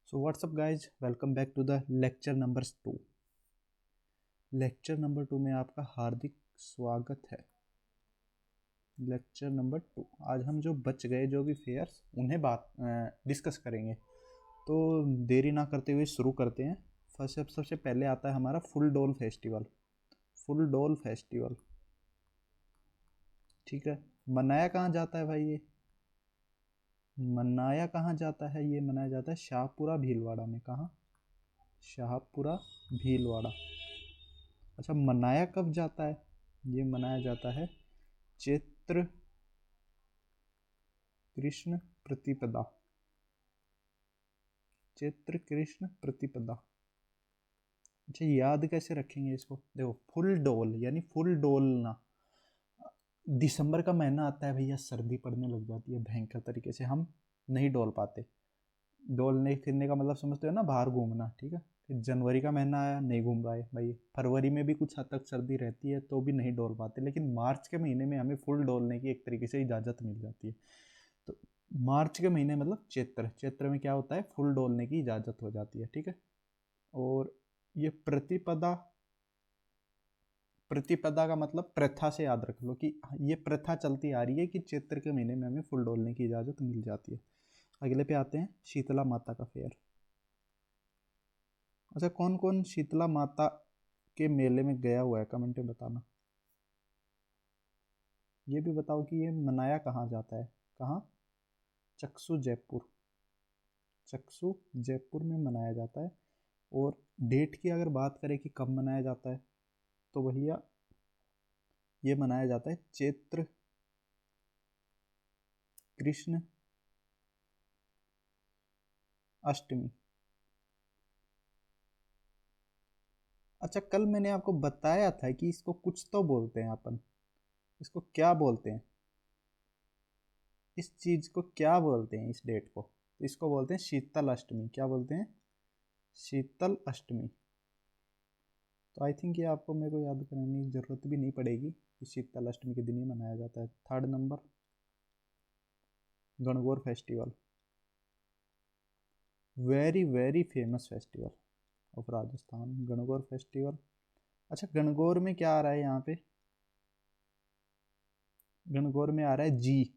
So what's up guys, welcome back to the lecture number 2। Lecture number 2 में आपका हार्दिक स्वागत है। लेक्चर नंबर 2 आज हम जो बच गए जो भी फेयर्स उन्हें डिस्कस करेंगे। तो देरी ना करते हुए शुरू करते हैं। सबसे पहले आता है हमारा फुल डोल फेस्टिवल। फुल डोल फेस्टिवल ठीक है, मनाया कहाँ जाता है भाई? ये मनाया कहाँ जाता है? ये मनाया जाता है शाहपुरा भीलवाड़ा में। कहाँ? शाहपुरा भीलवाड़ा। अच्छा, मनाया कब जाता है? ये मनाया जाता है चैत्र कृष्ण प्रतिपदा। चैत्र कृष्ण प्रतिपदा। अच्छा, याद कैसे रखेंगे इसको? देखो, फुल डोल यानी फुल डोलना। दिसंबर का महीना आता है भैया, सर्दी पड़ने लग जाती है भयंकर तरीके से, हम नहीं डोल पाते। डोलने फिरने का मतलब समझते हो ना, बाहर घूमना। ठीक है, फिर जनवरी का महीना आया, नहीं घूम पाए भाई। फरवरी में भी कुछ हद तक सर्दी रहती है तो भी नहीं डोल पाते, लेकिन मार्च के महीने में हमें फुल डोलने की एक तरीके से इजाज़त मिल जाती है। तो मार्च के महीने मतलब चैत्र, चैत्र में क्या होता है? फुल डोलने की इजाज़त हो जाती है। ठीक है, और ये प्रतिपदा, प्रतिपदा का मतलब प्रथा से याद रख लो कि ये प्रथा चलती आ रही है कि चैत्र के महीने में हमें फुल डोलने की इजाज़त मिल जाती है। अगले पे आते हैं शीतला माता का फेयर। अच्छा, कौन कौन शीतला माता के मेले में गया हुआ है? कमेंट में बताना। ये भी बताओ कि ये मनाया कहाँ जाता है? कहाँ? चक्सू जयपुर। चक्सू जयपुर में मनाया जाता है। और डेट की अगर बात करें कि कब मनाया जाता है, तो भैया ये मनाया जाता है चैत्र कृष्ण अष्टमी। अच्छा, कल मैंने आपको बताया था कि इसको कुछ तो बोलते हैं अपन। इसको क्या बोलते हैं? इस चीज को क्या बोलते हैं? इस डेट को तो इसको बोलते हैं शीतल अष्टमी। क्या बोलते हैं? शीतल अष्टमी। तो आई थिंक ये आपको मेरे को याद कराने की ज़रूरत भी नहीं पड़ेगी कि शीतल अष्टमी के दिन ही मनाया जाता है। Third number, Gangaur festival. Very very famous festival of Rajasthan, Gangaur festival. अच्छा, गणगौर में क्या आ रहा है यहाँ पे? गणगौर में आ रहा है जी।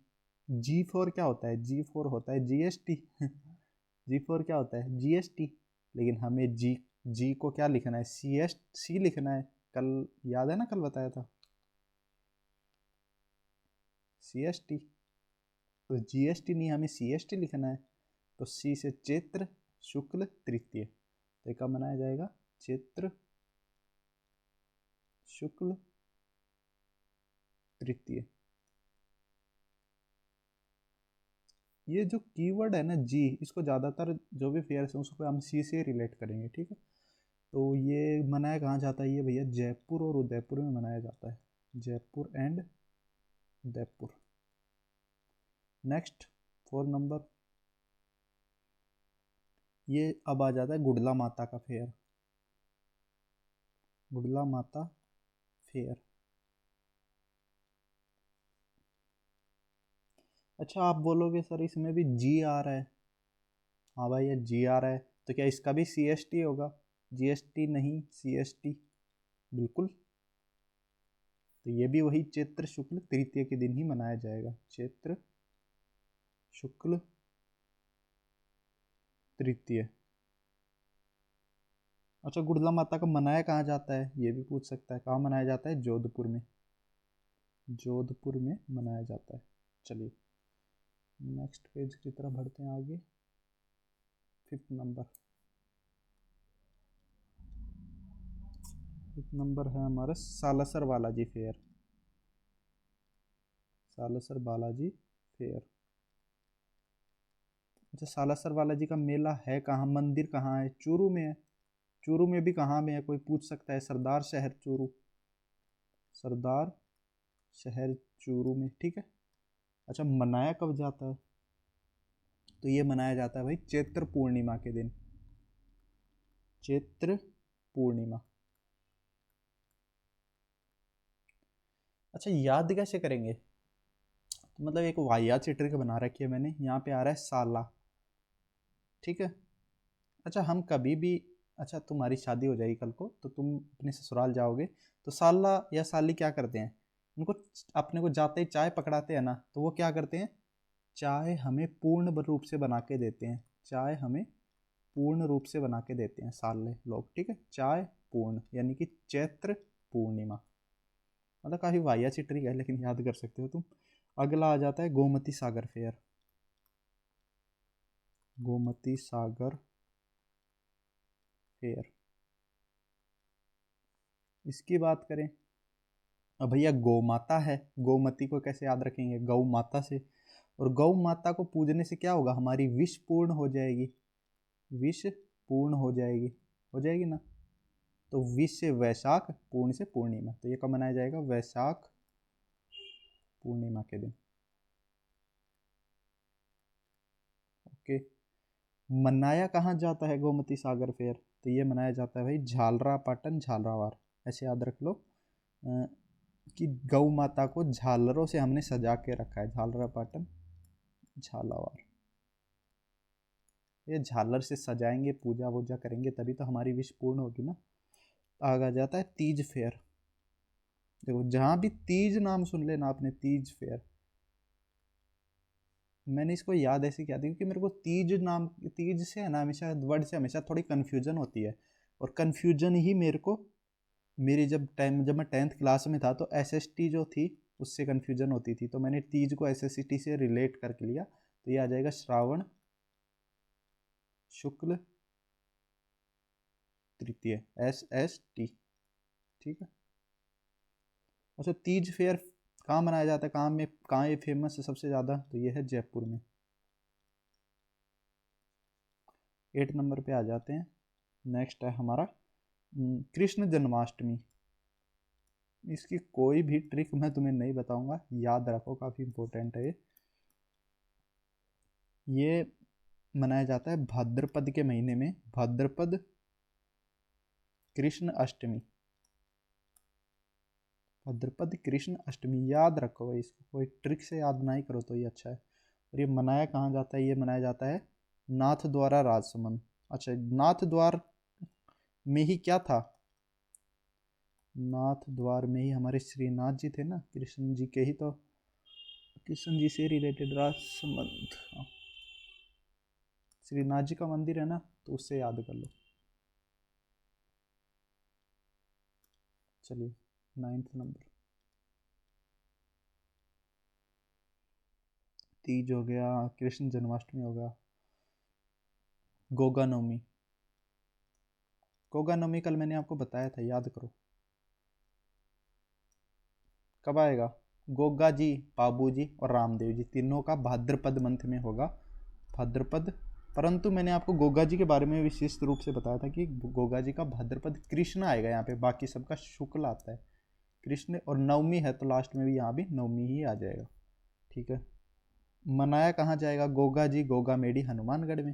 जी फोर क्या होता है? जी फोर होता है जीएसटी। जी फोर क्या होता है? जीएसटी। लेकिन हमें जी, जी को क्या लिखना है? सी लिखना है। कल याद है ना, कल बताया था सीएसटी। तो जीएसटी नहीं, हमें सीएसटी लिखना है। तो सी से चैत्र शुक्ल तृतीय। तो कब मनाया जाएगा? चैत्र शुक्ल तृतीय। ये जो कीवर्ड है ना जी, इसको ज़्यादातर जो भी फेयर्स हैं उसको हम सी से रिलेट करेंगे। ठीक है, तो ये मनाया कहाँ जाता है? ये भैया जयपुर और उदयपुर में मनाया जाता है। Jaipur and Udaipur. Next, 4 number, ये अब आ जाता है गुड़ला माता का फेयर। गुड़ला माता फेयर। अच्छा, आप बोलोगे सर इसमें भी जी आ रहा है। हाँ भाई, ये जी आ रहा है, तो क्या इसका भी सीएसटी होगा? जीएसटी नहीं, सीएसटी। बिल्कुल। तो ये भी वही चैत्र शुक्ल तृतीय के दिन ही मनाया जाएगा। चैत्र शुक्ल तृतीय। अच्छा, गुड़ला माता का मनाया कहाँ जाता है? ये भी पूछ सकता है। कहाँ मनाया जाता है? जोधपुर में। जोधपुर में मनाया जाता है। चलिए नेक्स्ट पेज की तरफ बढ़ते हैं आगे। 5th number. 5th नंबर है हमारा सालासर बालाजी फेयर। सालासर बालाजी फेयर। अच्छा, सालासर बालाजी का मेला है कहाँ? मंदिर कहाँ है? चूरू में है। चूरू में भी कहाँ में है? कोई पूछ सकता है। सरदार शहर चूरू। सरदार शहर चूरू में। ठीक है। अच्छा, मनाया कब जाता है? तो ये मनाया जाता है भाई चैत्र पूर्णिमा के दिन। चैत्र पूर्णिमा। अच्छा, याद कैसे करेंगे? तो मतलब एक वाहियात सी ट्रिक बना रखी है मैंने। यहाँ पे आ रहा है साला। ठीक है, अच्छा हम कभी भी, अच्छा तुम्हारी शादी हो जाएगी कल को तो तुम अपने ससुराल जाओगे, तो साला या साली क्या करते हैं, उनको अपने को जाते ही चाय पकड़ाते हैं ना, तो वो क्या करते हैं, चाय हमें पूर्ण रूप से बना के देते हैं, चाय हमें पूर्ण रूप से बना के देते हैं साले लोग, ठीक है, चाय पूर्ण यानी कि चैत्र पूर्णिमा, मतलब काफ़ी वाहिया सी ट्रिक है लेकिन याद कर सकते हो तुम। अगला आ जाता है गोमती सागर फेयर, गोमती सागर फेयर, इसकी बात करें, अब भैया गौ माता है, गोमती को कैसे याद रखेंगे, गौ माता से, और गौ माता को पूजने से क्या होगा, हमारी विश पूर्ण हो जाएगी, विश पूर्ण हो जाएगी ना, तो विश से वैशाख, पूर्ण से पूर्णिमा, तो ये कब मनाया जाएगा, वैशाख पूर्णिमा के दिन। ओके, मनाया कहाँ जाता है गोमती सागर फेयर, तो ये मनाया जाता है भाई झालरा पाटन झालरावार, ऐसे याद रख लो कि गौ माता को झालरों से हमने सजा के रखा है, झालरा पाटन झालावार, ये झालर से सजाएंगे, पूजा वूजा करेंगे तभी तो हमारी विश पूर्ण होगी ना। आगे जाता है तीज फेयर, देखो जहाँ भी तीज नाम सुन लेना आपने, तीज फेयर, मैंने इसको याद ऐसे किया था क्योंकि मेरे को तीज नाम, तीज से है ना हमेशा, वर्ड से हमेशा थोड़ी कन्फ्यूजन होती है, और कन्फ्यूजन ही मेरे को, मेरी जब मैं 10th क्लास में था तो एसएसटी जो थी उससे कन्फ्यूजन होती थी, तो मैंने तीज को एसएसटी से रिलेट करके लिया, तो ये आ जाएगा श्रावण शुक्ल तृतीय, SST, ठीक है। अच्छा तीज फेयर कहाँ मनाया जाता है, कहाँ ये फेमस है सबसे ज़्यादा, तो ये है जयपुर में। 8 नंबर पे आ जाते हैं, नेक्स्ट है हमारा कृष्ण जन्माष्टमी, इसकी कोई भी ट्रिक मैं तुम्हें नहीं बताऊंगा, याद रखो काफ़ी इंपॉर्टेंट है ये मनाया जाता है भाद्रपद के महीने में, भाद्रपद कृष्ण अष्टमी, भाद्रपद कृष्ण अष्टमी, याद रखो भाई इसको, कोई ट्रिक से याद ना ही करो तो ये अच्छा है। और ये मनाया कहाँ जाता है, ये मनाया जाता है नाथ द्वारा राजसमंद, अच्छा नाथ द्वार में ही क्या था, नाथ द्वार में ही हमारे श्रीनाथ जी थे ना, कृष्ण जी के ही तो, कृष्ण जी से रिलेटेड राजसमंद, हाँ, श्रीनाथ जी का मंदिर है ना, तो उससे याद कर लो। चलिए 9th नंबर, तीज हो गया, कृष्ण जन्माष्टमी हो गया, गोगा नवमी, गोगा नवमी कल मैंने आपको बताया था, याद करो कब आएगा, गोगा जी, बाबू जी और रामदेव जी तीनों का भाद्रपद मंथ में होगा, भाद्रपद, परंतु मैंने आपको गोगा जी के बारे में विशेष रूप से बताया था कि गोगा जी का भाद्रपद कृष्ण आएगा यहाँ पे, बाकी सबका शुक्ल आता है, कृष्ण, और नवमी है तो लास्ट में भी यहाँ भी नवमी ही आ जाएगा, ठीक है। मनाया कहाँ जाएगा गोगा जी, गोगा मेडी हनुमानगढ़ में,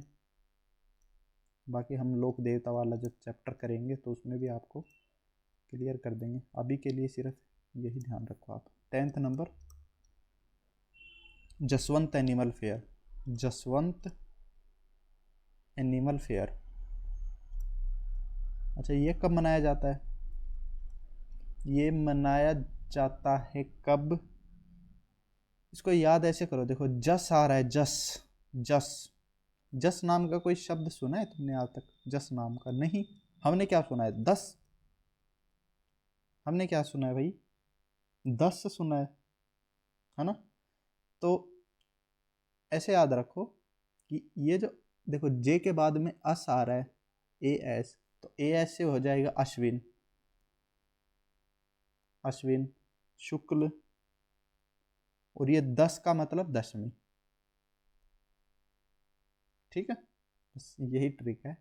बाकी हम लोक देवता वाला जो चैप्टर करेंगे तो उसमें भी आपको क्लियर कर देंगे, अभी के लिए सिर्फ यही ध्यान रखो आप। 10th number Jaswant animal fair, Jaswant animal fair, अच्छा ये कब मनाया जाता है, ये मनाया जाता है कब, इसको याद ऐसे करो, देखो जस आ रहा है, जस, जस, जस नाम का कोई शब्द सुना है तुमने आज तक, जस नाम का नहीं, हमने क्या सुना है, 10, हमने क्या सुना है भाई, 10 सुना है ना, तो ऐसे याद रखो कि ये जो, देखो जे के बाद में अस आ रहा है, AS, तो AS से हो जाएगा अश्विन, अश्विन शुक्ल, और ये 10 का मतलब दशमी, ठीक है, बस यही ट्रिक है,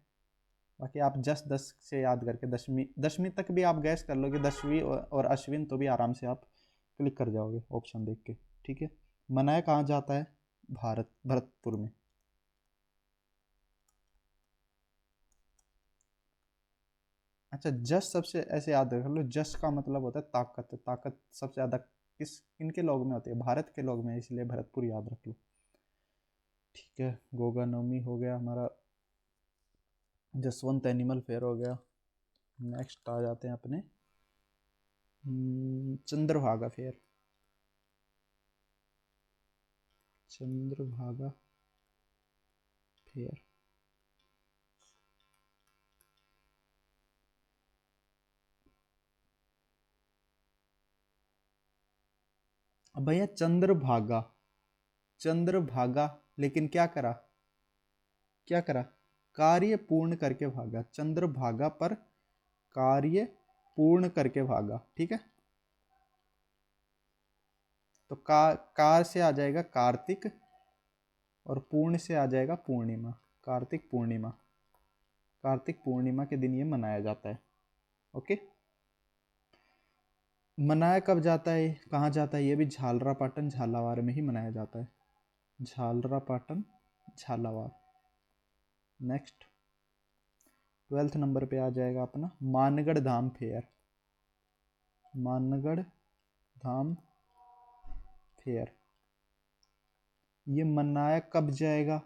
बाकी आप जस्ट 10 से याद करके दशमी, दशमी तक भी आप गैस कर लोगे, दशमी और अश्विन तो भी आराम से आप क्लिक कर जाओगे ऑप्शन देख के, ठीक है। मनाया कहाँ जाता है, भरतपुर में, अच्छा जस सबसे ऐसे याद रख लो, जस का मतलब होता है ताकत, ताकत सबसे ज़्यादा किस इनके लोग में होती है, भारत के लोग में, इसलिए भरतपुर याद रख लो, ठीक है। गोगा नवमी हो गया हमारा, जसवंत एनिमल फेयर हो गया। नेक्स्ट आ जाते हैं अपने चंद्रभागा फेयर। चंद्रभागा फेयर अब भैया चंद्रभागा, चंद्रभागा, लेकिन क्या करा, क्या करा, कार्य पूर्ण करके भागा। चंद्रभागा पर कार्य पूर्ण करके भागा, ठीक है। तो कार से आ जाएगा कार्तिक और पूर्ण से आ जाएगा पूर्णिमा। कार्तिक पूर्णिमा, कार्तिक पूर्णिमा के दिन ये मनाया जाता है। ओके, मनाया कब जाता है, कहाँ जाता है, ये भी झालरापाटन झालावाड़ में ही मनाया जाता है। Jhalrapatan Jhalawar. Next 12th number पे आ जाएगा अपना मानगढ़ धाम फेयर। मानगढ़ धाम फेयर ये मनाया कब जाएगा।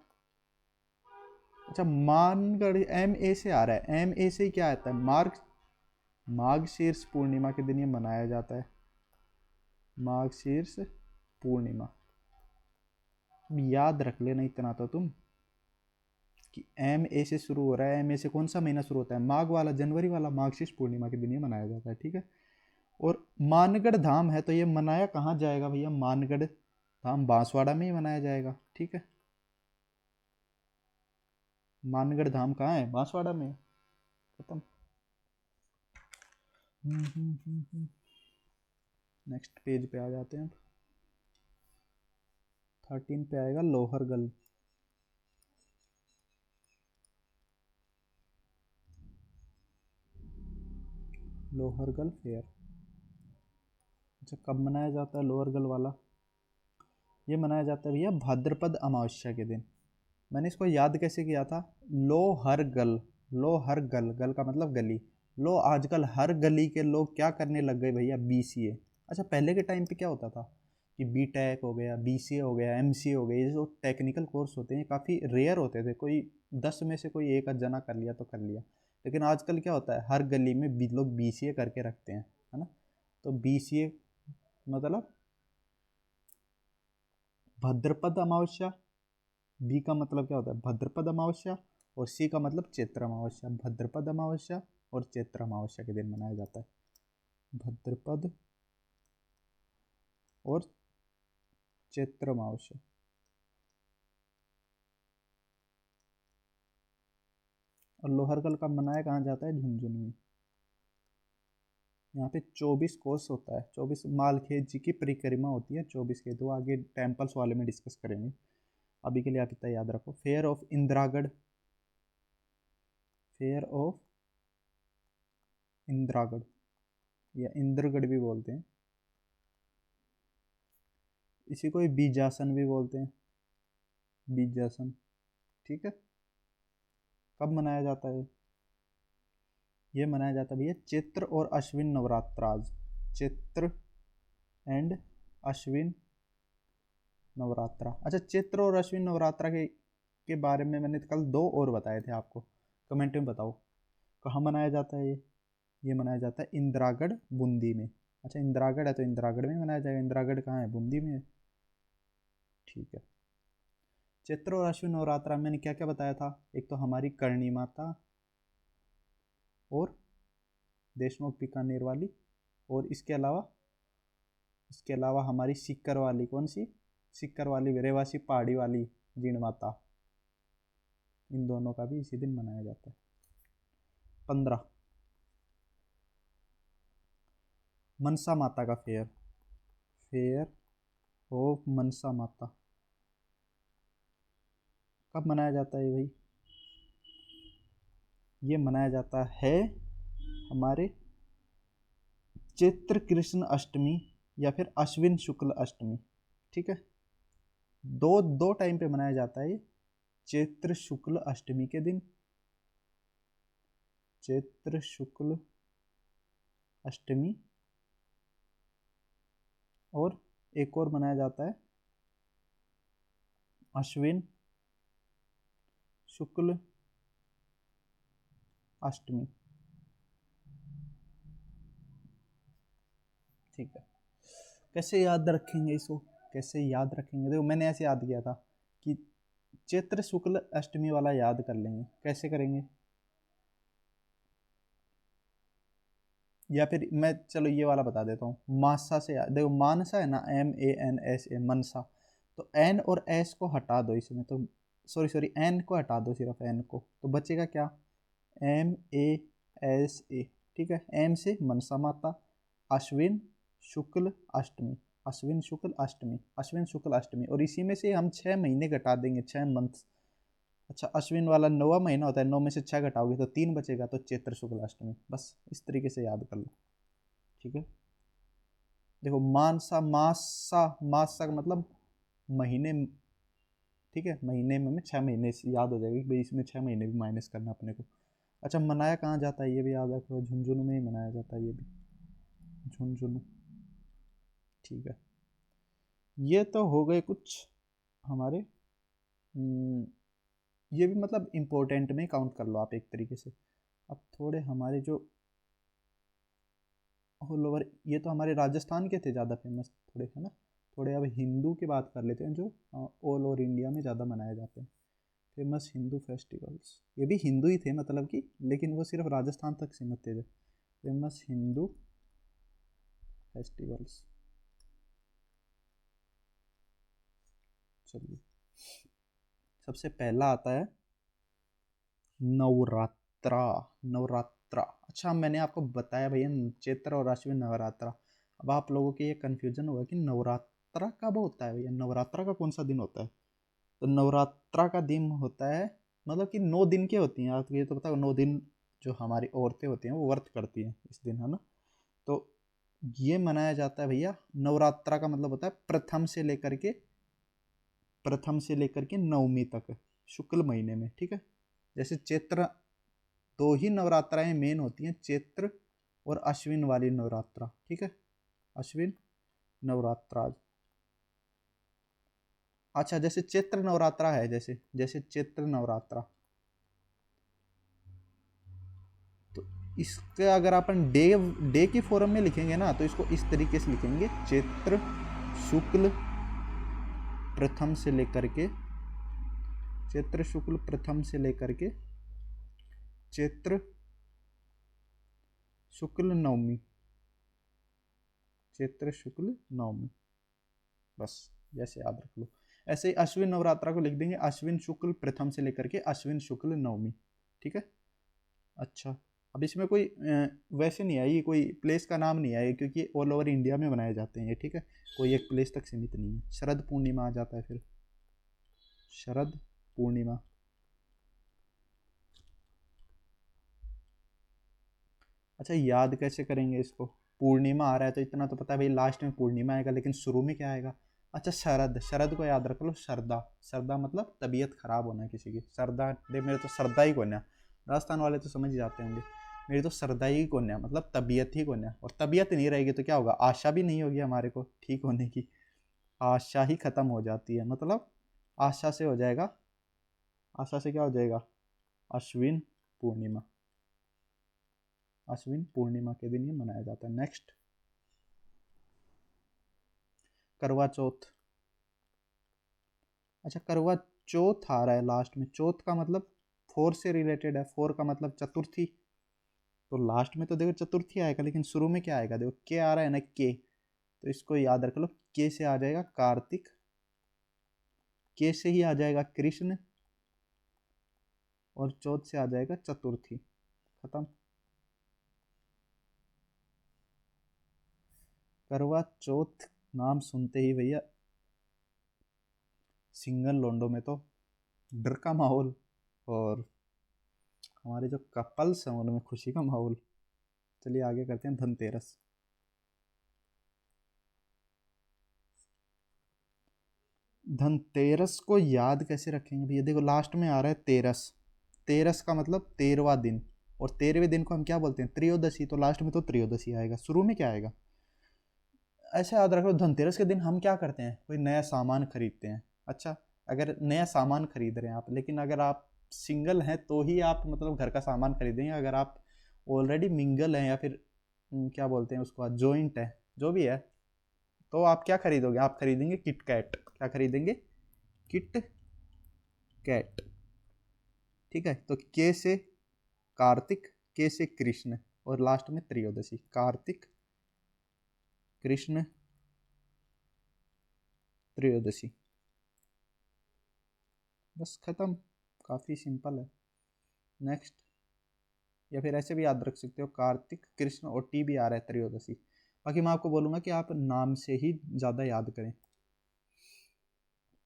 अच्छा, मानगढ़ एम ए से आ रहा है, एम ए से क्या आता है, माघ शीर्ष पूर्णिमा के दिन ये मनाया जाता है। माघ शीर्ष पूर्णिमा, याद रख लेना इतना तो तुम कि एम ए से शुरू हो रहा है। एम ए से कौन सा महीना शुरू होता है, माघ वाला, जनवरी वाला। माघ शीर्ष पूर्णिमा के दिन ये मनाया जाता है, ठीक है। और मानगढ़ धाम है तो ये मनाया कहाँ जाएगा भैया, मानगढ़ धाम बांसवाड़ा में ही मनाया जाएगा, ठीक है। मानगढ़ धाम कहाँ है, बांसवाड़ा में। खत्म। नेक्स्ट पेज पे आ जाते हैं अब। 13 पे आएगा लोहरगल। लोहरगल फेयर। अच्छा, कब मनाया जाता है लोहरगल वाला, ये मनाया जाता है भैया भाद्रपद अमावस्या के दिन। मैंने इसको याद कैसे किया था, लोहरगल, लोहरगल, गल का मतलब गली। लो आजकल हर गली के लोग क्या करने लग गए भैया, बीसीए। अच्छा, पहले के टाइम पे क्या होता था कि बीटेक हो गया, बीसीए हो गया, एमसीए हो गया, ये जो टेक्निकल कोर्स होते हैं काफ़ी रेयर होते थे। कोई 10 में से कोई एक आध जना कर लिया तो कर लिया। लेकिन आजकल क्या होता है, हर गली में लोग बीसीए करके रखते हैं, है ना। तो बीसीए मतलब भाद्रपद अमावस्या, बी का मतलब क्या होता है भाद्रपद अमावस्या, और सी का मतलब चैत्र अमावस्या। भाद्रपद अमावस्या और चैत्र अमावस्या के दिन मनाया जाता है। भाद्रपद और चैत्र अमावस्या। और लोहरकल का मनाया कहाँ जाता है, झुंझुनू में। यहाँ पे 24 कोस होता है, 24 मालखेत जी की परिक्रमा होती है, 24 के। तो आगे टेम्पल्स वाले में डिस्कस करेंगे, अभी के लिए आप इतना याद रखो। फेयर ऑफ इंदिरागढ़, फेयर ऑफ इंदिरागढ़ या इंद्रगढ़ भी बोलते हैं, इसी को बीजासन भी बोलते हैं, बीजासन, ठीक है। कब मनाया जाता है ये मनाया जाता है भैया चैत्र और अश्विन नवरात्राज। चैत्र एंड अश्विन नवरात्रा। अच्छा, चैत्र और अश्विन नवरात्रा के बारे में मैंने कल 2 और बताए थे आपको, कमेंट में बताओ कहाँ मनाया जाता है ये मनाया जाता है इंदिरागढ़ बूंदी में। अच्छा, इंदिरागढ़ है तो इंदिरागढ़ में मनाया जाएगा। इंदिरागढ़ कहाँ है, बूंदी में है, ठीक है। चैत्र और अश्विन नवरात्रा में मैंने क्या क्या बताया था, एक तो हमारी करणी माता और देशमुख बीकानेर वाली, और इसके अलावा हमारी सीकर वाली, कौन सी, सीकर वाली रेवासी पहाड़ी वाली जीण माता। इन दोनों का भी इसी दिन मनाया जाता है। 15 मनसा माता का फेयर, फेयर ऑफ मनसा माता। कब मनाया जाता है भाई, ये मनाया जाता है हमारे चैत्र कृष्ण अष्टमी या फिर अश्विन शुक्ल अष्टमी, ठीक है। दो दो टाइम पे मनाया जाता है ये। चैत्र शुक्ल अष्टमी के दिन, चैत्र शुक्ल अष्टमी, और एक और मनाया जाता है अश्विन शुक्ल अष्टमी। ठीक है, कैसे याद रखेंगे इसको, कैसे याद रखेंगे? देखो मैंने ऐसे याद किया था कि चैत्र शुक्ल अष्टमी वाला याद कर लेंगे। कैसे करेंगे? या फिर मैं चलो ये वाला बता देता हूँ, मासा से याद। देखो मानसा है ना, MANSA, मनसा। तो एन और एस को हटा दो इसमें, तो सॉरी एन को हटा दो, सिर्फ एन को, तो बचेगा क्या? MASA। ठीक है, एम से मनसा माता, अश्विन शुक्ल अष्टमी, अश्विन शुक्ल अष्टमी, अश्विन शुक्ल अष्टमी। और इसी में से हम 6 महीने घटा देंगे, 6 मंथ। अच्छा, अश्विन वाला 9वां महीना होता है, 9 में से 6 घटाओगे तो 3 बचेगा, तो चैत्र शुक्ल अष्टमी। बस इस तरीके से याद कर लो। ठीक है, देखो मानसा, मासा, मासा का मतलब महीने। ठीक है, महीने में 6 महीने से याद हो जाएगी भाई, इसमें 6 महीने भी माइनस करना अपने को। अच्छा, मनाया कहाँ जाता है ये भी याद रखो, झुंझुनू में ही मनाया जाता है ये भी, झुंझुनू। ठीक है, ये तो हो गए कुछ हमारे। ये भी मतलब इम्पोर्टेंट में काउंट कर लो आप एक तरीके से। अब थोड़े हमारे जो ऑल ओवर, ये तो हमारे राजस्थान के थे ज़्यादा फेमस थोड़े, है ना। थोड़े अब हिंदू की बात कर लेते हैं, जो ऑल ओवर इंडिया में ज़्यादा मनाए जाते हैं। फेमस हिंदू फेस्टिवल्स, ये भी हिंदू ही थे मतलब कि, लेकिन वो सिर्फ राजस्थान तक सीमित थे। फेमस हिंदू फेस्टिवल्स, चलिए सबसे पहला आता है नवरात्रा। नवरात्रा, अच्छा मैंने आपको बताया भैया चैत्र और अश्विन नवरात्रा। अब आप लोगों के ये कन्फ्यूजन होगा कि नवरात्रा कब होता है भैया, नवरात्रा का कौन सा दिन होता है? तो नवरात्रा का दिन होता है, मतलब कि 9 दिन के होती हैं। आपको ये तो पता है, 9 दिन जो हमारी औरतें होती हैं वो व्रत करती हैं इस दिन, है ना। तो ये मनाया जाता है भैया, नवरात्रा का मतलब होता है प्रथम से लेकर के नवमी तक, शुक्ल महीने में। ठीक है, जैसे चैत्र, 2 ही नवरात्राएं मेन होती हैं, चैत्र और अश्विन वाली नवरात्रा। ठीक है, अश्विन नवरात्रा। अच्छा, जैसे चैत्र नवरात्रा है, जैसे जैसे चैत्र नवरात्रा, तो इसका अगर अपन डे डे की फॉर्म में लिखेंगे ना, तो इसको इस तरीके से लिखेंगे, चैत्र शुक्ल प्रथम से लेकर के, चैत्र शुक्ल प्रथम से लेकर के चैत्र शुक्ल नवमी, चैत्र शुक्ल नवमी। बस जैसे याद रख लो। ऐसे ही अश्विन नवरात्रा को लिख देंगे, अश्विन शुक्ल प्रथम से लेकर के अश्विन शुक्ल नवमी। ठीक है, अच्छा अब इसमें कोई वैसे नहीं आई, कोई प्लेस का नाम नहीं आया, क्योंकि ऑल ओवर इंडिया में बनाए जाते हैं ये। ठीक है, कोई एक प्लेस तक सीमित नहीं है। शरद पूर्णिमा आ जाता है फिर, शरद पूर्णिमा। अच्छा, याद कैसे करेंगे इसको? पूर्णिमा आ रहा है तो इतना तो पता है भाई, लास्ट में पूर्णिमा आएगा, लेकिन शुरू में क्या आएगा? अच्छा, शरद, शरद को याद रख लो, शरदा। शरदा मतलब तबीयत खराब होना है किसी की, शरदा दे, मेरे तो सरदा ही कोन्या, राजस्थान वाले तो समझ जाते होंगे। मेरी तो सरदा ही कोन्या मतलब तबीयत ही कोन्या, और तबीयत नहीं रहेगी तो क्या होगा? आशा भी नहीं होगी हमारे को ठीक होने की, आशा ही खत्म हो जाती है, मतलब आशा से हो जाएगा, आशा से क्या हो जाएगा? अश्विन पूर्णिमा। अश्विन पूर्णिमा के दिन ये मनाया जाता है। नेक्स्ट, करवा चौथ। अच्छा, करवा चौथ आ रहा है लास्ट में, चौथ का मतलब 4 से रिलेटेड है, 4 का मतलब चतुर्थी। तो लास्ट में तो देखो चतुर्थी आएगा, लेकिन शुरू में क्या आएगा? देखो के आ रहा है ना, के, तो इसको याद रख लो, के से आ जाएगा कार्तिक, के से ही आ जाएगा कृष्ण, और चौथ से आ जाएगा चतुर्थी। खत्म। करवा चौथ नाम सुनते ही भैया सिंगल लोंडो में तो डर का माहौल, और हमारे जो कपल्स हैं उनमें खुशी का माहौल। चलिए आगे करते हैं, धनतेरस। धनतेरस को याद कैसे रखेंगे भैया? देखो लास्ट में आ रहा है तेरस, तेरस का मतलब 13वां दिन, और 13वें दिन को हम क्या बोलते हैं? त्रयोदशी। तो लास्ट में तो त्रयोदशी आएगा, शुरू में क्या आएगा? ऐसे याद रखो, धनतेरस के दिन हम क्या करते हैं? कोई नया सामान खरीदते हैं। अच्छा, अगर नया सामान खरीद रहे हैं आप, लेकिन अगर आप सिंगल हैं तो ही आप मतलब घर का सामान खरीदेंगे। अगर आप ऑलरेडी मिंगल हैं या फिर क्या बोलते हैं उसको, जॉइंट है, जो भी है, तो आप क्या खरीदोगे, आप खरीदेंगे किट कैट। क्या खरीदेंगे? Kit Kat. ठीक है, तो के से कार्तिक, के से कृष्ण, और लास्ट में त्रयोदशी। कार्तिक, कृष्ण, त्रयोदशी, बस खत्म। काफ़ी सिंपल है। नेक्स्ट, या फिर ऐसे भी याद रख सकते हो, कार्तिक, कृष्ण और टी भी आ रहा है, त्रयोदशी। बाकी मैं आपको बोलूँगा कि आप नाम से ही ज़्यादा याद करें।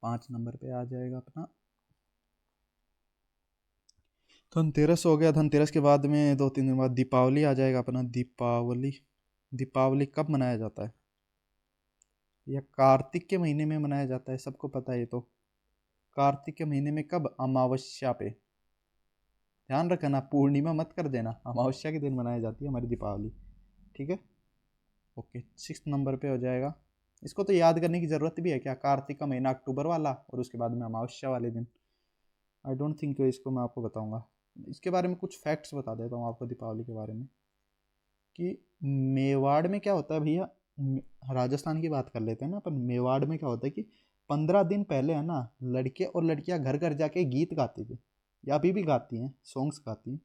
5 नंबर पे आ जाएगा अपना धनतेरस। हो गया, धनतेरस के बाद में 2-3 दिन बाद दीपावली आ जाएगा अपना। दीपावली, दीपावली कब मनाया जाता है? यह कार्तिक के महीने में मनाया जाता है, सबको पता है ये तो। कार्तिक के महीने में कब? अमावस्या पे। ध्यान रखना, पूर्णिमा मत कर देना, अमावस्या के दिन मनाई जाती है हमारी दीपावली। ठीक है, ओके। 6 नंबर पे हो जाएगा। इसको तो याद करने की ज़रूरत भी है क्या? कार्तिक का महीना अक्टूबर वाला, और उसके बाद में अमावस्या वाले दिन। आई डोंट थिंक इसको मैं आपको बताऊंगा। इसके बारे में कुछ फैक्ट्स बता देता हूँ आपको दीपावली के बारे में, कि मेवाड़ में क्या होता है भैया। राजस्थान की बात कर लेते हैं ना अपन। मेवाड़ में क्या होता है कि 15 दिन पहले है ना, लड़के और लड़कियां घर घर जाके गीत गाती थी, या अभी भी गाती हैं, सॉन्ग्स गाती हैं,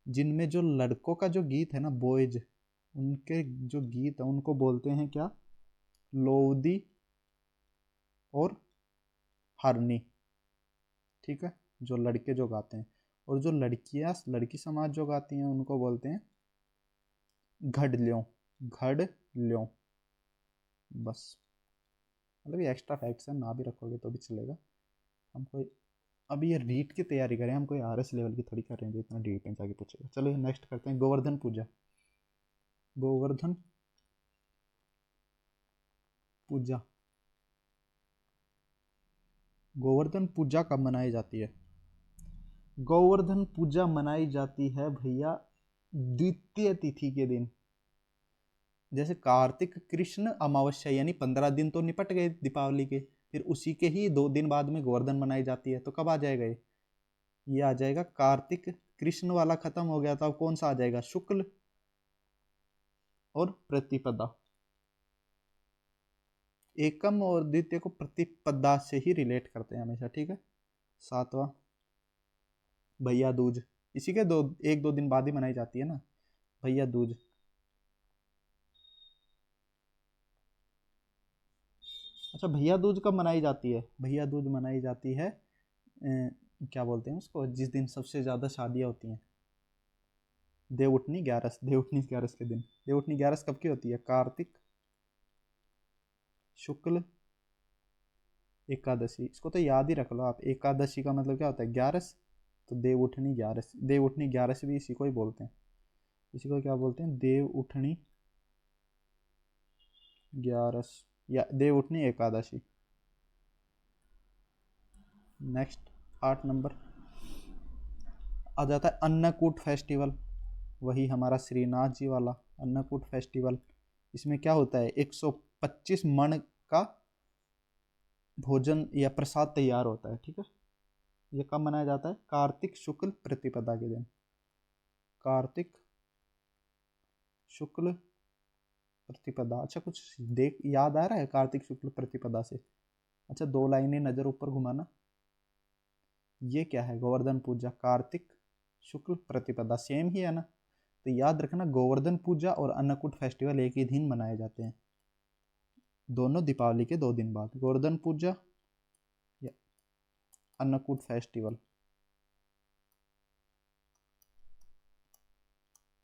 जिनमें जो लड़कों का जो गीत है ना, बॉयज, उनके जो गीत है उनको बोलते हैं क्या? लोदी और हरनी। ठीक है, जो लड़के जो गाते हैं, और जो लड़कियां, लड़की समाज जो गाती हैं, उनको बोलते हैं घडल्यों। घडल्यों, बस। मतलब ये एक्स्ट्रा फैक्ट्स हैं, ना भी रखोगे तो भी चलेगा। हम कोई अभी ये रीट की तैयारी करें, हम कोई आरएस लेवल की थोड़ी कर रहे हैं जो इतना डीप में जाके पूछेगा। चलो नेक्स्ट करते हैं, गोवर्धन पूजा। गोवर्धन पूजा, गोवर्धन पूजा कब मनाई जाती है? गोवर्धन पूजा मनाई जाती है भैया द्वितीय तिथि के दिन। जैसे कार्तिक कृष्ण अमावस्या, यानी 15 दिन तो निपट गए दीपावली के, फिर उसी के ही 2 दिन बाद में गोवर्धन मनाई जाती है। तो कब आ जाएगा ये आ जाएगा, कार्तिक कृष्ण वाला खत्म हो गया था, अब कौन सा आ जाएगा? शुक्ल और प्रतिपदा। एकम और द्वितीय को प्रतिपदा से ही रिलेट करते हैं हमेशा। ठीक है, 7वां भैया दूज, इसी के 1-2 दिन बाद ही मनाई जाती है ना, भैया दूज। अच्छा, भैया दूज कब मनाई जाती है? भैया दूज मनाई जाती है क्या बोलते हैं उसको, जिस दिन सबसे ज़्यादा शादियाँ होती हैं, देवउठनी ग्यारस। देवउठनी ग्यारस के दिन। देवउठनी ग्यारस कब की होती है? कार्तिक शुक्ल एकादशी। इसको तो याद ही रख लो आप, एकादशी का मतलब क्या होता है? ग्यारस। तो देवउठनी ग्यारस, देवउठनी ग्यारस भी इसी को ही बोलते हैं। इसी को क्या बोलते हैं? देवउठनी ग्यारस या देवउठनी एकादशी। नेक्स्ट, 8 नंबर आ जाता है अन्नकूट फेस्टिवल। वही हमारा श्रीनाथ जी वाला अन्नकूट फेस्टिवल। इसमें क्या होता है? 125 मण का भोजन या प्रसाद तैयार होता है। ठीक है, ये कब मनाया जाता है? कार्तिक शुक्ल प्रतिपदा के दिन। कार्तिक शुक्ल प्रतिपदा। अच्छा, कुछ देख याद आ रहा है कार्तिक शुक्ल प्रतिपदा से? अच्छा, 2 लाइनें नज़र ऊपर घुमाना। ये क्या है? गोवर्धन पूजा, कार्तिक शुक्ल प्रतिपदा, सेम ही है ना। तो याद रखना, गोवर्धन पूजा और अन्नकूट फेस्टिवल एक ही दिन मनाए जाते हैं, दोनों दीपावली के 2 दिन बाद। गोवर्धन पूजा या अन्नकूट फेस्टिवल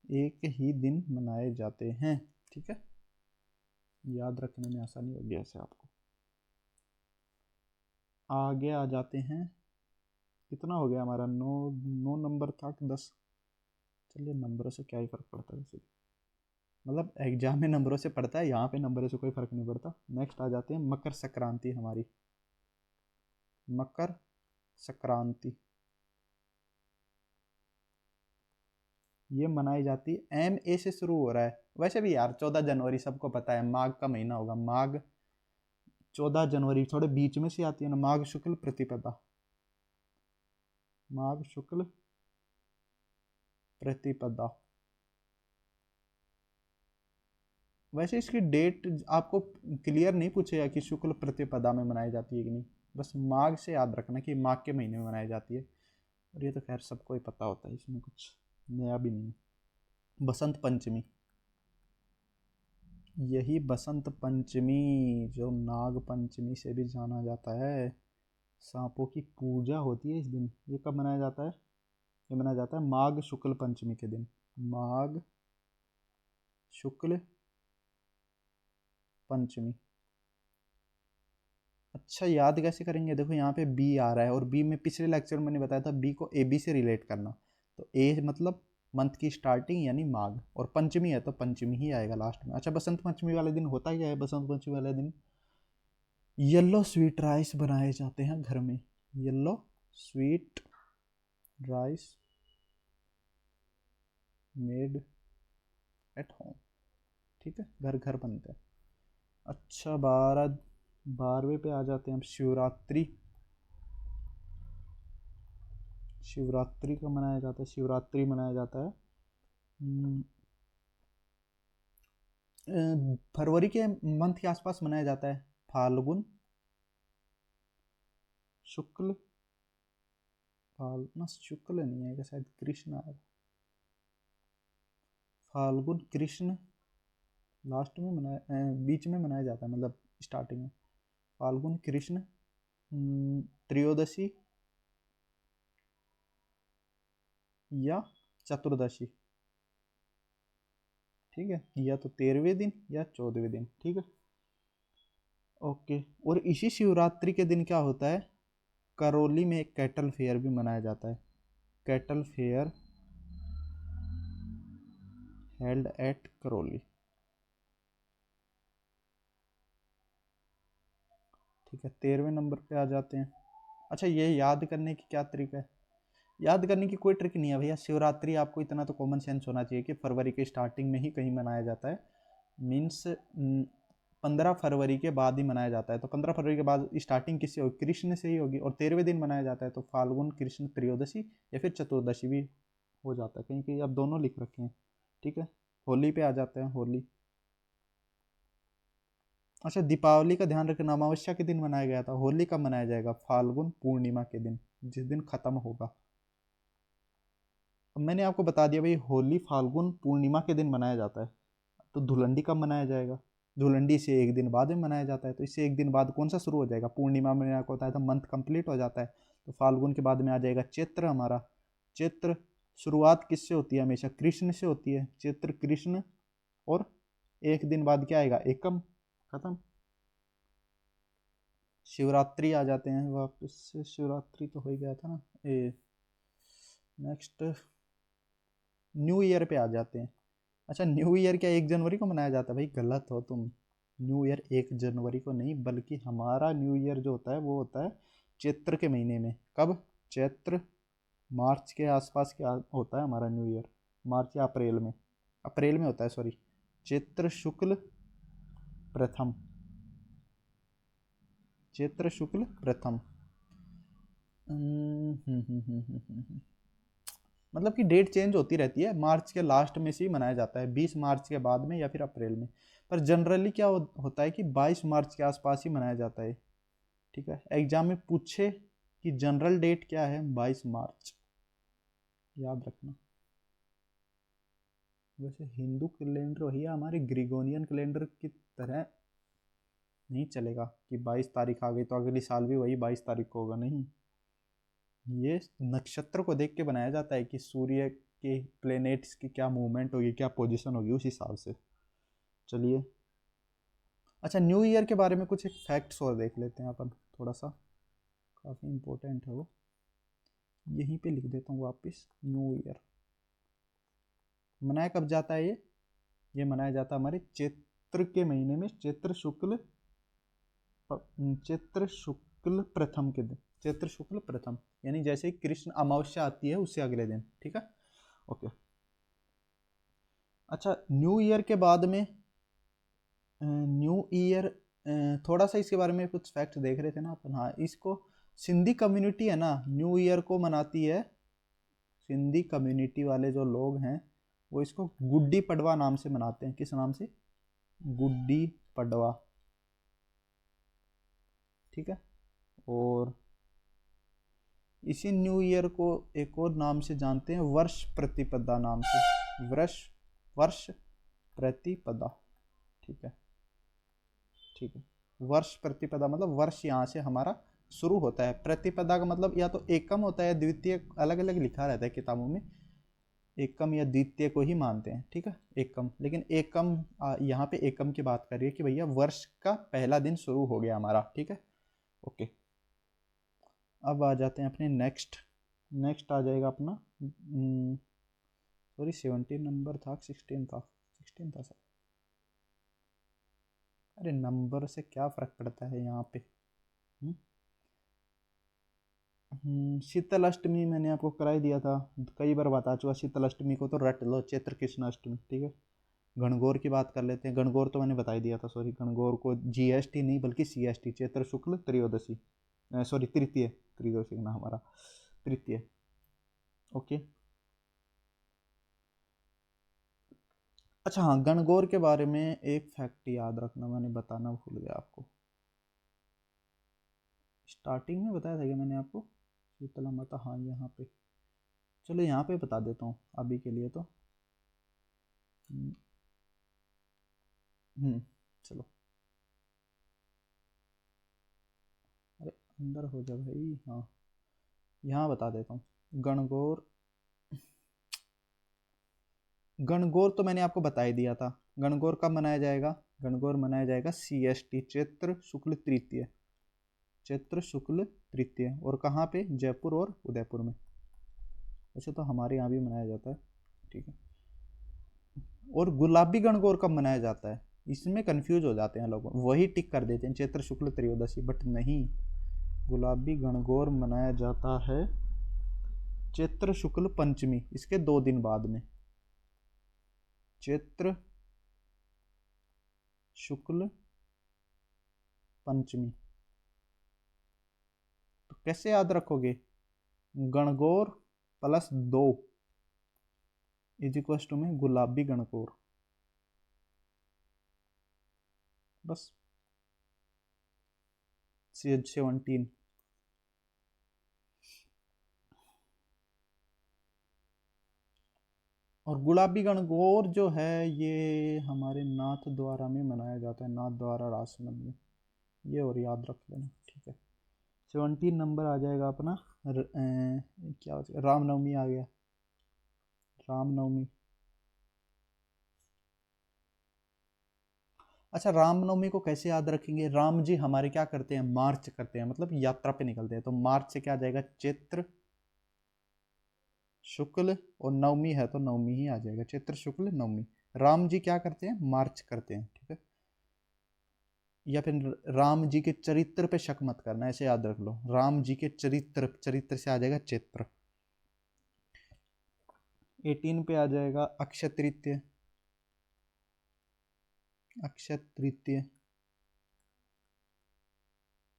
एक ही दिन मनाए जाते हैं। ठीक है, याद रखने में आसानी होगी ऐसे आपको। आगे आ जाते हैं। कितना हो गया हमारा? 9 नंबर था कि 10? चलिए, नंबरों से क्या ही फ़र्क पड़ता है वैसे। मतलब एग्जाम में नंबरों से पड़ता है, यहाँ पे नंबरों से कोई फ़र्क नहीं पड़ता। नेक्स्ट आ जाते हैं मकर संक्रांति हमारी। मकर संक्रांति ये मनाई जाती है, MA से शुरू हो रहा है वैसे भी यार। 14 जनवरी सबको पता है, माघ का महीना होगा, माघ। 14 जनवरी थोड़े बीच में से आती है ना, माघ शुक्ल प्रतिपदा। माघ शुक्ल प्रतिपदा। वैसे इसकी डेट आपको क्लियर नहीं पूछेगा कि शुक्ल प्रतिपदा में मनाई जाती है कि नहीं, बस माघ से याद रखना कि माघ के महीने में मनाई जाती है। और ये तो खैर सबको ही पता होता है, इसमें कुछ नया भी नहीं है। बसंत पंचमी, यही बसंत पंचमी जो नाग पंचमी से भी जाना जाता है, सांपों की पूजा होती है इस दिन। ये कब मनाया जाता है? ये मनाया जाता है माघ शुक्ल पंचमी के दिन। माघ शुक्ल पंचमी। अच्छा, याद कैसे करेंगे? देखो यहाँ पे बी आ रहा है, और बी में पिछले लेक्चर में मैंने बताया था बी को ए बी से रिलेट करना। तो ए मतलब मंथ की स्टार्टिंग यानी माघ, और पंचमी है तो पंचमी ही आएगा लास्ट में। अच्छा, बसंत पंचमी वाले दिन होता क्या है? बसंत पंचमी वाले दिन येलो स्वीट राइस बनाए जाते हैं घर में। Yellow sweet rice made at home. ठीक है, घर घर बनते हैं। अच्छा, 12वें पे आ जाते हैं हम। शिवरात्रि। शिवरात्रि का मनाया जाता है, शिवरात्रि मनाया जाता है फरवरी के मंथ के आसपास मनाया जाता है। फाल्गुन शुक्ल, फाल्गुन शुक्ल नहीं आएगा शायद, कृष्ण आएगा। फाल्गुन कृष्ण लास्ट में मनाया, बीच में मनाया जाता है, मतलब स्टार्टिंग में। फाल्गुन कृष्ण त्रयोदशी या चतुर्दशी। ठीक है, या तो 13वें दिन या 14वें दिन। ठीक है, ओके। और इसी शिवरात्रि के दिन क्या होता है, करौली में एक कैटल फेयर भी मनाया जाता है। Cattle fair held at Karauli. ठीक है, 13वें नंबर पे आ जाते हैं। अच्छा, ये याद करने की क्या तरीका है? याद करने की कोई ट्रिक नहीं है भैया। शिवरात्रि आपको इतना तो कॉमन सेंस होना चाहिए कि फरवरी के स्टार्टिंग में ही कहीं मनाया जाता है। मीन्स 15 फरवरी के बाद ही मनाया जाता है। तो 15 फरवरी के बाद स्टार्टिंग किससे होगी? कृष्ण से ही होगी। और 13वें दिन मनाया जाता है, तो फाल्गुन कृष्ण त्रयोदशी या फिर चतुर्दशी भी हो जाता है। कहीं कहीं अब दोनों लिख रखे हैं। ठीक है, होली पे आ जाते हैं। होली। अच्छा, दीपावली का ध्यान रखना, अमावस्या के दिन मनाया गया था। होली कब मनाया जाएगा? फाल्गुन पूर्णिमा के दिन, जिस दिन खत्म होगा। अब मैंने आपको बता दिया भाई, होली फाल्गुन पूर्णिमा के दिन मनाया जाता है। तो धुलंडी कब मनाया जाएगा? धुलंडी से एक दिन बाद में मनाया जाता है। तो इससे एक दिन बाद कौन सा शुरू हो जाएगा? पूर्णिमा में आपको बताया था मंथ कंप्लीट हो जाता है। तो फाल्गुन के बाद में आ जाएगा चैत्र हमारा। चैत्र शुरुआत किससे होती है? हमेशा कृष्ण से होती है। चैत्र कृष्ण, और एक दिन बाद क्या आएगा? एकम, खत्म। शिवरात्रि आ जाते हैं वापस से। शिवरात्रि तो हो ही गया था ना। ए नेक्स्ट न्यू ईयर पे आ जाते हैं। अच्छा, न्यू ईयर क्या 1 जनवरी को मनाया जाता है? भाई गलत हो तुम। न्यू ईयर 1 जनवरी को नहीं, बल्कि हमारा न्यू ईयर जो होता है वो होता है चैत्र के महीने में। कब? चैत्र, मार्च के आसपास क्या होता है हमारा न्यू ईयर? मार्च या अप्रैल में? अप्रैल में होता है, सॉरी। चैत्र शुक्ल प्रथम। चैत्र शुक्ल प्रथम। मतलब कि डेट चेंज होती रहती है। मार्च के लास्ट में से ही मनाया जाता है, 20 मार्च के बाद में या फिर अप्रैल में। पर जनरली क्या होता है कि 22 मार्च के आसपास ही मनाया जाता है। ठीक है, एग्जाम में पूछे कि जनरल डेट क्या है, 22 मार्च, याद रखना। वैसे हिंदू कैलेंडर भैया हमारे ग्रिगोरियन कैलेंडर की तरह नहीं चलेगा कि 22 तारीख आ गई तो अगली साल भी वही 22 तारीख को होगा। नहीं, ये नक्षत्र को देख के बनाया जाता है कि सूर्य के प्लेनेट्स की क्या मूवमेंट होगी, क्या पोजीशन होगी, उस हिसाब से। चलिए, अच्छा, न्यू ईयर के बारे में कुछ एक फैक्ट्स और देख लेते हैं अपन, थोड़ा सा काफ़ी इम्पोर्टेंट है वो। यहीं पे लिख देता हूँ वापस। न्यू ईयर मनाया कब जाता है? ये मनाया जाता है हमारे चैत्र के महीने में, चैत्र शुक्ल प्रथम के दिन। चैत्र शुक्ल प्रथम यानी जैसे ही कृष्ण अमावस्या आती है उससे अगले दिन। ठीक है, ओके। अच्छा, न्यू ईयर के बाद में न्यू ईयर, थोड़ा सा इसके बारे में कुछ फैक्ट देख रहे थे ना अपन। हाँ, इसको सिंधी कम्युनिटी है ना, न्यू ईयर को मनाती है, सिंधी कम्युनिटी वाले जो लोग हैं वो इसको गुड्डी पड़वा नाम से मनाते हैं। किस नाम से? गुड्डी पड़वा, ठीक है। और इसी न्यू ईयर को एक और नाम से जानते हैं, वर्ष प्रतिपदा नाम से, वर्ष प्रतिपदा, ठीक है, ठीक है। वर्ष प्रतिपदा मतलब वर्ष यहाँ से हमारा शुरू होता है। प्रतिपदा का मतलब या तो एकम होता है, द्वितीय, अलग अलग लिखा रहता है किताबों में, एकम या द्वितीय को ही मानते हैं, ठीक है, एकम। लेकिन एकम यहाँ पे एकम की बात कर रही है कि भैया वर्ष का पहला दिन शुरू हो गया हमारा, ठीक है, ओके। अब आ जाते हैं अपने नेक्स्ट आ जाएगा अपना, सॉरी 17 नंबर था, 16 था सर। अरे नंबर से क्या फ़र्क पड़ता है यहाँ पे। शीतल अष्टमी मैंने आपको कराई दिया था, कई बार बता चुका। शीतल अष्टमी को तो रट लो, चैत्र कृष्ण अष्टमी, ठीक है। गणगौर की बात कर लेते हैं। गणगौर तो मैंने बता ही दिया था, सॉरी। गणगौर को GST नहीं बल्कि CST, चैत्र शुक्ल त्रयोदशी, सॉरी तृतीय, त्रयोदशी ना हमारा तृतीय, ओके। अच्छा हाँ, गणगौर के बारे में एक फैक्ट याद रखना, मैंने बताना भूल गया आपको। स्टार्टिंग में बताया था क्या मैंने आपको? शीतला माता, हाँ यहाँ पे, चलो यहाँ पे बता देता हूँ अभी के लिए तो। चलो, अरे अंदर हो जा भाई, हाँ यहाँ बता देता हूँ। गणगौर तो मैंने आपको बता ही दिया था। गणगौर कब मनाया जाएगा? गणगौर मनाया जाएगा CST, चैत्र शुक्ल तृतीय, चैत्र शुक्ल तृतीय। और कहाँ पे? जयपुर और उदयपुर में। वैसे तो हमारे यहाँ भी मनाया जाता है, ठीक है। और गुलाबी गणगौर कब मनाया जाता है? इसमें कंफ्यूज हो जाते हैं लोग, वही टिक कर देते हैं चैत्र शुक्ल त्रयोदशी, बट नहीं, गुलाबी गणगौर मनाया जाता है चैत्र शुक्ल पंचमी, इसके 2 दिन बाद में, चैत्र शुक्ल पंचमी। तो कैसे याद रखोगे? गणगौर +2 इज इक्वल टू में गुलाबी गणगौर, बस। 17। और गुलाबी गणगौर जो है ये हमारे नाथ द्वारा में मनाया जाता है, नाथ द्वारा राजसमंद में, ये और याद रख लेना, ठीक है। 17 नंबर आ जाएगा अपना क्या हो जाएगा, रामनवमी आ गया, रामनवमी। अच्छा, रामनवमी को कैसे याद रखेंगे? राम जी हमारे क्या करते हैं? मार्च करते हैं, मतलब यात्रा पे निकलते हैं। तो मार्च से क्या आ जाएगा? चैत्र शुक्ल, और नवमी है तो नवमी ही आ जाएगा, चैत्र शुक्ल नवमी। राम जी क्या करते हैं? मार्च करते हैं, ठीक है। या फिर राम जी के चरित्र पे शक मत करना, ऐसे याद रख लो, राम जी के चरित्र से आ जाएगा चैत्र। 18 पे आ जाएगा अक्षय तृतीय, अक्षय तृतीय।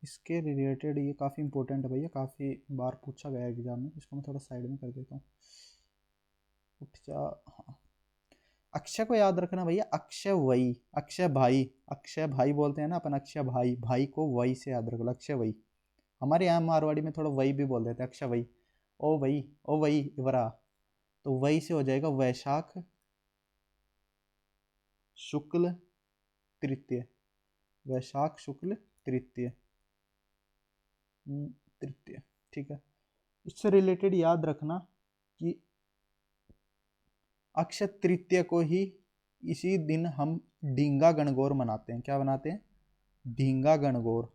इसके रिलेटेड ये काफ़ी इंपॉर्टेंट है भैया, काफ़ी बार पूछा गया एग्जाम में। इसको मैं थोड़ा साइड में कर देता हूँ, उठ जा। हाँ, अक्षय को याद रखना भैया, अक्षय वही, अक्षय भाई, अक्षय भाई बोलते हैं ना अपन, अक्षय भाई, भाई को वही से याद रख लो, अक्षय वही। हमारे यहाँ मारवाड़ी में थोड़ा वही भी बोल देते हैं, अक्षय वही, ओ वही, ओ वही इवरा। तो वही से हो जाएगा वैशाख शुक्ल तृतीय, वैशाख शुक्ल तृतीय, तृतीय, ठीक है। इससे रिलेटेड याद रखना कि अक्षय तृतीय को ही इसी दिन हम ढींगा गणगौर मनाते हैं। क्या बनाते हैं? ढींगा गणगौर,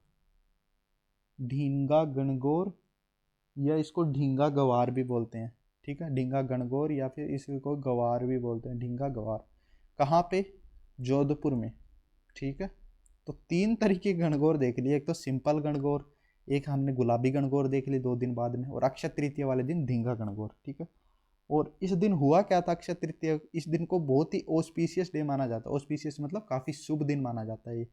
ढींगा गणगौर, या इसको ढींगा गवार भी बोलते हैं, ठीक है। ढींगा गणगौर या फिर इसको गवार भी बोलते हैं, ढींगा गवार। कहाँ पे? जोधपुर में, ठीक है। तो 3 तरीके के गणगौर देख लिए, एक तो सिंपल गणगौर, एक हमने गुलाबी गणगौर देख ली 2 दिन बाद में, और अक्षय तृतीय वाले दिन ढींगा गणगौर, ठीक है। और इस दिन हुआ क्या था अक्षय तृतीय? इस दिन को बहुत ही ऑस्पिशियस डे माना जाता है, ऑस्पिशियस मतलब काफ़ी शुभ दिन माना जाता है ये।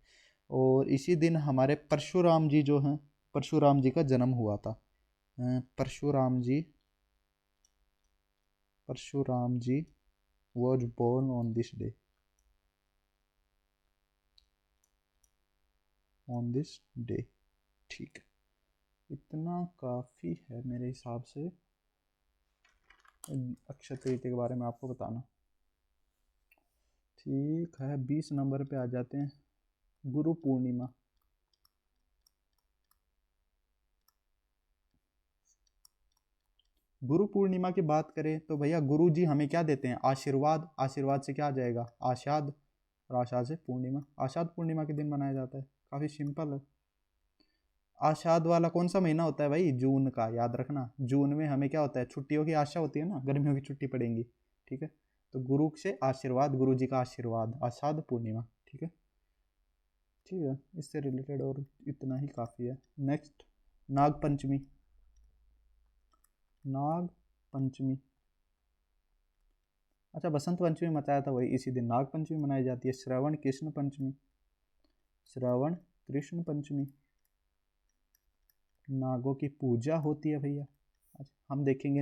और इसी दिन हमारे परशुराम जी जो हैं, परशुराम जी का जन्म हुआ था। परशुराम जी was born on this day, on this day। ठीक है, इतना काफ़ी है मेरे हिसाब से अक्षय तृतीया के बारे में आपको बताना। ठीक है, 20 नंबर पे आ जाते हैं, गुरु पूर्णिमा। गुरु पूर्णिमा की बात करें तो भैया गुरु जी हमें क्या देते हैं? आशीर्वाद। आशीर्वाद से क्या आ जाएगा? आषाढ़, और आषाढ़ से पूर्णिमा। आषाढ़ पूर्णिमा के दिन मनाया जाता है, काफ़ी सिंपल है। आषाढ़ वाला कौन सा महीना होता है भाई? जून का, याद रखना। जून में हमें क्या होता है? छुट्टियों की आशा होती है ना, गर्मियों की छुट्टी पड़ेंगी। ठीक है, तो गुरु से आशीर्वाद, गुरु जी का आशीर्वाद, आषाढ़ पूर्णिमा। ठीक है, ठीक है, इससे रिलेटेड और इतना ही काफ़ी है। नेक्स्ट, नाग पंचमी। नाग पंचमी, अच्छा, बसंत पंचमी मनाया था, वही इसी दिन नाग पंचमी मनाई जाती है। श्रवण कृष्ण पंचमी, श्रवण कृष्ण पंचमी, नागों की पूजा होती है भैया। अच्छा, हम देखेंगे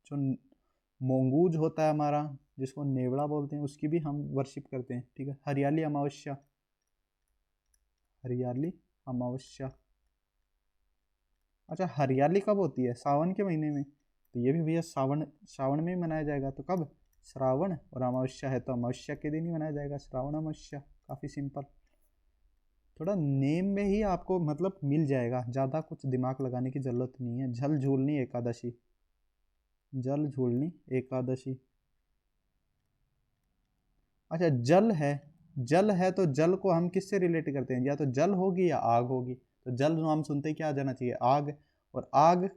जो मोंगूज होता है हमारा, जिसको नेवड़ा बोलते हैं, उसकी भी हम वर्शिप करते हैं। ठीक है, हरियाली अमावस्या, हरियाली अमावस्या। अच्छा, हरियाली कब होती है? सावन के महीने में, तो ये भी भैया सावन, सावन में ही मनाया जाएगा। तो कब? श्रावण, और अमावस्या है तो अमावस्या के दिन ही मनाया जाएगा, श्रावण अमावस्या। काफ़ी सिंपल, थोड़ा नेम में ही आपको मतलब मिल जाएगा, ज़्यादा कुछ दिमाग लगाने की ज़रूरत नहीं है। जल झूलनी एकादशी, जल झूलनी एकादशी। अच्छा, जल है, जल है तो जल को हम किससे रिलेट करते हैं? या तो जल होगी या आग होगी। तो जल नाम सुनते ही क्या आ जाना चाहिए? आग। और आग,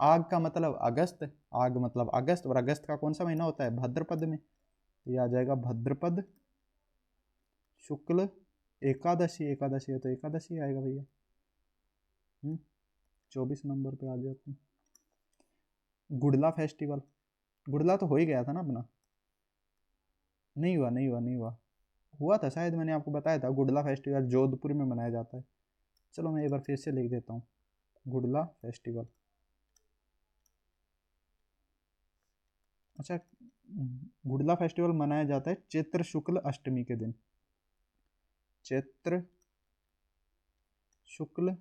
आग का मतलब अगस्त, आग मतलब अगस्त, और अगस्त का कौन सा महीना होता है? भाद्रपद में, तो ये आ जाएगा भाद्रपद शुक्ल एकादशी। एकादशी है तो एकादशी आएगा भैया। 24 नंबर पे आ जाते हैं, गुड़ला फेस्टिवल। गुड़ला तो हो ही गया था ना अपना? नहीं हुआ, नहीं हुआ, नहीं हुआ, हुआ था शायद, मैंने आपको बताया था। गुड़ला फेस्टिवल जोधपुर में मनाया जाता है। चलो मैं एक बार फिर से लिख देता हूँ, गुड़ला फेस्टिवल। अच्छा, गुड़ला फेस्टिवल मनाया जाता है चैत्र शुक्ल अष्टमी के दिन। चैत्र शुक्ल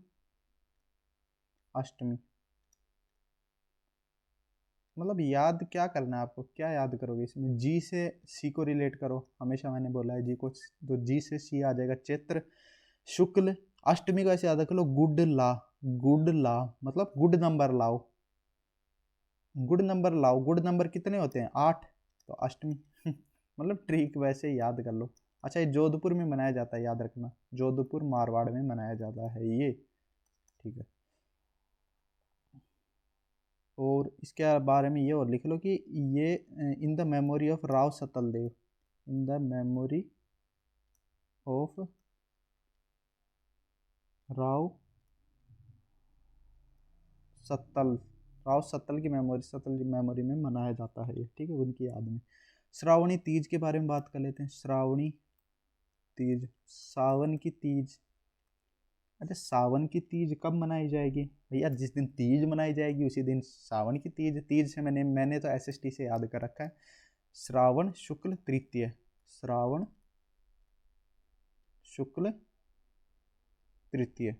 अष्टमी, मतलब याद क्या करना है आपको? क्या याद करोगे इसमें? जी से सी को रिलेट करो, हमेशा मैंने बोला है जी को, तो जी से सी आ जाएगा। चैत्र शुक्ल अष्टमी को ऐसे याद कर लो, गुड ला, गुड ला मतलब गुड नंबर लाओ, गुड नंबर लाओ। गुड नंबर कितने होते हैं? 8, तो अष्टमी मतलब ट्रिक वैसे ही याद कर लो। अच्छा, ये जोधपुर में मनाया जाता है, याद रखना, जोधपुर मारवाड़ में मनाया जाता है ये। ठीक है, और इसके बारे में ये और लिख लो कि ये in the memory of Rao Satal Dev, in the memory of Rao Sattal, Rao Sattal की मेमोरी, सत्तल की मेमोरी में मनाया जाता है ये। ठीक है, उनकी याद में। श्रावणी तीज के बारे में बात कर लेते हैं। श्रावणी तीज, सावन की तीज। अच्छा, सावन की तीज कब मनाई जाएगी भैया? जिस दिन तीज मनाई जाएगी उसी दिन सावन की तीज। तीज से मैंने तो एसएसटी से याद कर रखा है, श्रावण शुक्ल तृतीय, श्रावण शुक्ल तृतीय।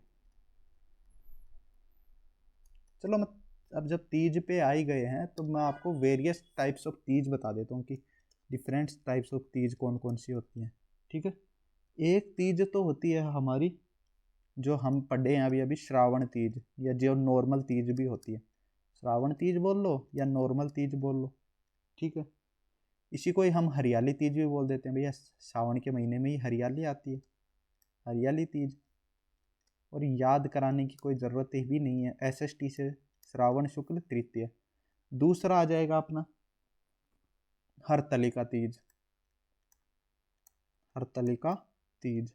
चलो मैं, अब जब तीज पे आ ही गए हैं तो मैं आपको वेरियस टाइप्स ऑफ तीज बता देता हूँ कि डिफरेंट टाइप्स ऑफ तीज कौन कौन सी होती हैं। ठीक है, एक तीज तो होती है हमारी जो हम पढ़े हैं अभी अभी, श्रावण तीज, या जो नॉर्मल तीज भी होती है। श्रावण तीज बोल लो या नॉर्मल तीज बोल लो। ठीक है, इसी को ही हम हरियाली तीज भी बोल देते हैं भैया, सावन के महीने में ही हरियाली आती है, हरियाली तीज। और याद कराने की कोई ज़रूरत भी नहीं है, एसएसटी से श्रावण शुक्ल तृतीय। दूसरा आ जाएगा अपना हरतालिका तीज, हरतालिका तीज।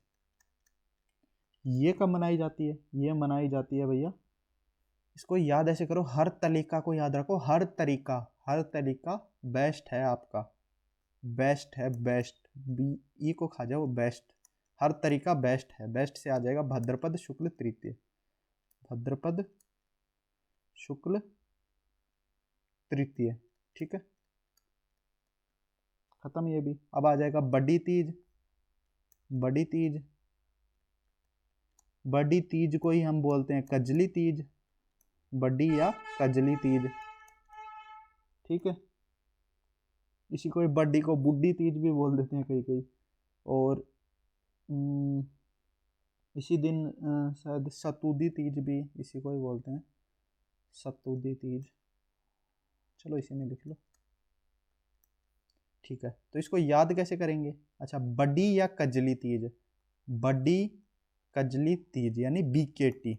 ये कब मनाई जाती है? ये मनाई जाती है भैया, इसको याद ऐसे करो, हर तरीका को याद रखो, हर तरीका, हर तरीका बेस्ट है आपका, बेस्ट है, बेस्ट, बी ई को खा जाओ, बेस्ट। हर तरीका बेस्ट है, बेस्ट से आ जाएगा भाद्रपद शुक्ल तृतीय, भाद्रपद शुक्ल तृतीय। ठीक है, खत्म ये भी। अब आ जाएगा बड़ी तीज। बड़ी तीज, बड़ी तीज को ही हम बोलते हैं कजली तीज, बड़ी या कजली तीज। ठीक है, इसी को बड़ी को बुड्ढी तीज भी बोल देते हैं कई कई। और इसी दिन शायद सतुदी तीज भी इसी को ही बोलते हैं, सतुदी तीज। चलो इसी में लिख लो। ठीक है, तो इसको याद कैसे करेंगे? अच्छा, बड़ी या कजली तीज, बड़ी कजली तीज यानी BKT।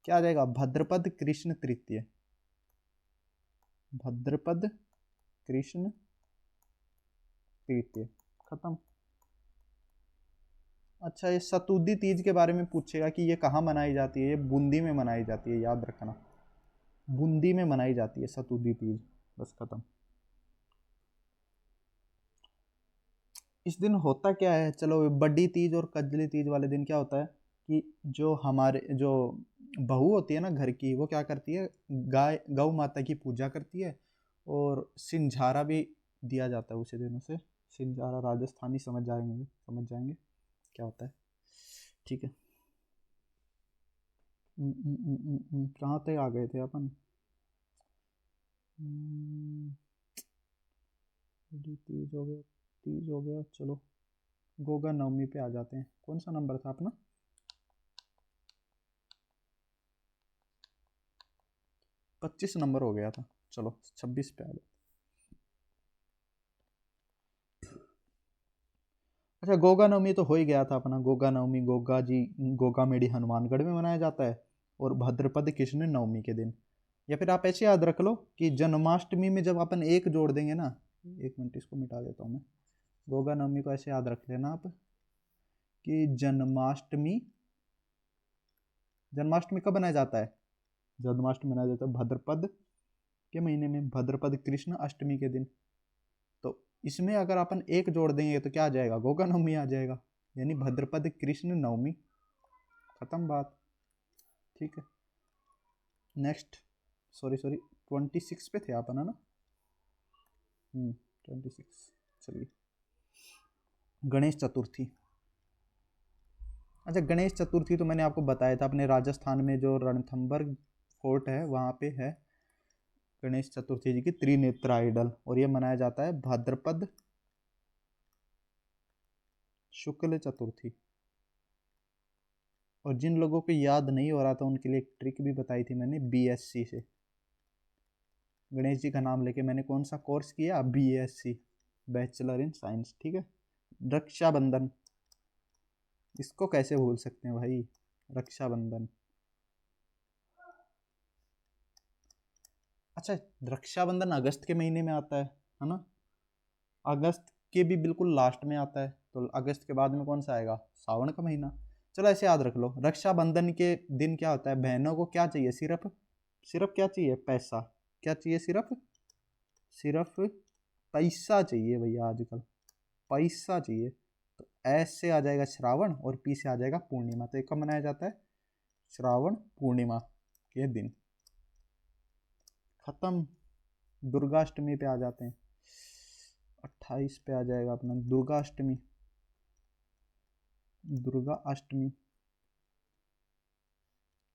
क्या आ जाएगा? भाद्रपद कृष्ण तृतीय, भाद्रपद कृष्ण तृतीय। खत्म। अच्छा, ये सतुदी तीज के बारे में पूछेगा कि ये कहाँ मनाई जाती है। ये बूंदी में मनाई जाती है, याद रखना, बूंदी में मनाई जाती है सतुदी तीज। बस खत्म। इस दिन होता क्या है? चलो, बड़ी तीज और कजली तीज वाले दिन क्या होता है कि जो हमारे जो बहू होती है ना घर की, वो क्या करती है, गाय गौ माता की पूजा करती है। और सिंझारा भी दिया जाता है उसी दिन उसे। सिंझारा राजस्थानी समझ जाएंगे क्या होता है। ठीक है, कहाँ तक आ गए थे अपन? तीज हो गया, तीज हो गया। चलो गोगा नवमी पे आ जाते हैं। कौन सा नंबर था अपना? 25 नंबर हो गया था। चलो 26 पे आ जाते। अच्छा, गोगा नवमी तो हो ही गया था अपना। गोगा नवमी गोगा जी, गोगा मेडी हनुमानगढ़ में मनाया जाता है, और भाद्रपद कृष्ण नवमी के दिन। या फिर आप ऐसे याद रख लो कि जन्माष्टमी में जब अपन एक जोड़ देंगे ना, 1 मिनट इसको मिटा देता हूँ मैं। गोगा नवमी को ऐसे याद रख लेना आप कि जन्माष्टमी, जन्माष्टमी कब मनाया जाता है? जन्माष्टमी मनाया जाता है भाद्रपद के महीने में, भाद्रपद कृष्ण अष्टमी के दिन। तो इसमें अगर अपन एक जोड़ देंगे तो क्या आ जाएगा? गोगा नवमी आ जाएगा, यानी भाद्रपद कृष्ण नवमी। खत्म बात। ठीक है, नेक्स्ट। सॉरी 26 पे थे अपन, है ना? 26। चलिए, गणेश चतुर्थी। अच्छा, गणेश चतुर्थी तो मैंने आपको बताया था, अपने राजस्थान में जो रणथंभौर फोर्ट है वहाँ पे है गणेश चतुर्थी जी की त्रिनेत्र आइडल। और ये मनाया जाता है भाद्रपद शुक्ल चतुर्थी। और जिन लोगों को याद नहीं हो रहा था उनके लिए एक ट्रिक भी बताई थी मैंने, BSc से। गणेश जी का नाम लेके मैंने कौन सा कोर्स किया? BSc, bachelor in science. ठीक है, रक्षाबंधन, इसको कैसे भूल सकते हैं भाई, रक्षाबंधन। अच्छा, रक्षाबंधन अगस्त के महीने में आता है ना? अगस्त के भी बिल्कुल लास्ट में आता है, तो अगस्त के बाद में कौन सा आएगा? सावन का महीना। चलो ऐसे याद रख लो, रक्षाबंधन के दिन क्या होता है, बहनों को क्या चाहिए? सिर्फ सिर्फ क्या चाहिए? पैसा। क्या चाहिए? सिर्फ सिर्फ पैसा चाहिए भैया, आजकल पैसा चाहिए। तो एस से आ जाएगा श्रावण, और पी से आ जाएगा पूर्णिमा। तो ये कब मनाया जाता है? श्रावण पूर्णिमा के दिन। खत्म। दुर्गाष्टमी पे आ जाते हैं। 28 पे आ जाएगा अपना दुर्गाष्टमी। दुर्गा अष्टमी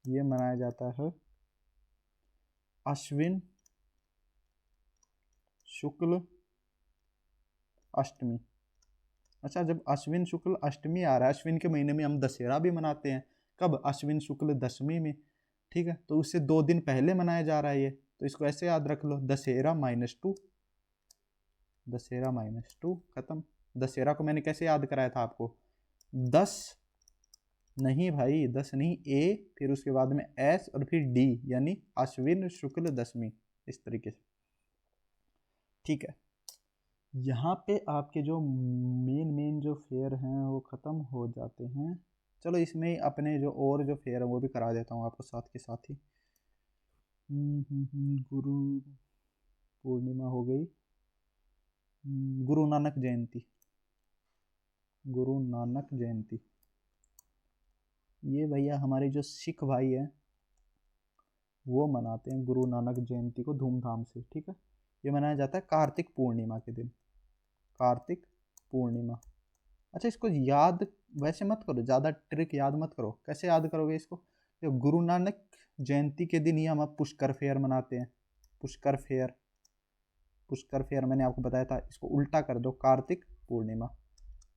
ये मनाया जाता है अश्विन शुक्ल अष्टमी। अच्छा, जब अश्विन शुक्ल अष्टमी आ रहा है, अश्विन के महीने में हम दशहरा भी मनाते हैं। कब? अश्विन शुक्ल दशमी में। ठीक है, तो उससे 2 दिन पहले मनाया जा रहा है ये। तो इसको ऐसे याद रख लो, दशहरा -2, दशहरा -2। खत्म। दशहरा को मैंने कैसे याद कराया था आपको? 10 नहीं भाई, 10 नहीं, A फिर उसके बाद में S और फिर D, यानी अश्विन शुक्ल दशमी, इस तरीके से। ठीक है, यहाँ पे आपके जो मेन मेन जो फेयर हैं वो ख़त्म हो जाते हैं। चलो इसमें अपने जो और जो फेयर हैं वो भी करा देता हूँ आपको साथ के साथ ही। गुरु पूर्णिमा हो गई। गुरु नानक जयंती, गुरु नानक जयंती। ये भैया हमारे जो सिख भाई हैं वो मनाते हैं गुरु नानक जयंती को धूमधाम से, ठीक है। ये मनाया जाता है कार्तिक पूर्णिमा के दिन, कार्तिक पूर्णिमा। अच्छा, इसको याद वैसे मत करो, ज़्यादा ट्रिक याद मत करो। कैसे याद करोगे इसको? तो गुरु नानक जयंती के दिन ही हम अब पुष्कर फेयर मनाते हैं। पुष्कर फेयर, पुष्कर फेयर मैंने आपको बताया था, इसको उल्टा कर दो, कार्तिक पूर्णिमा।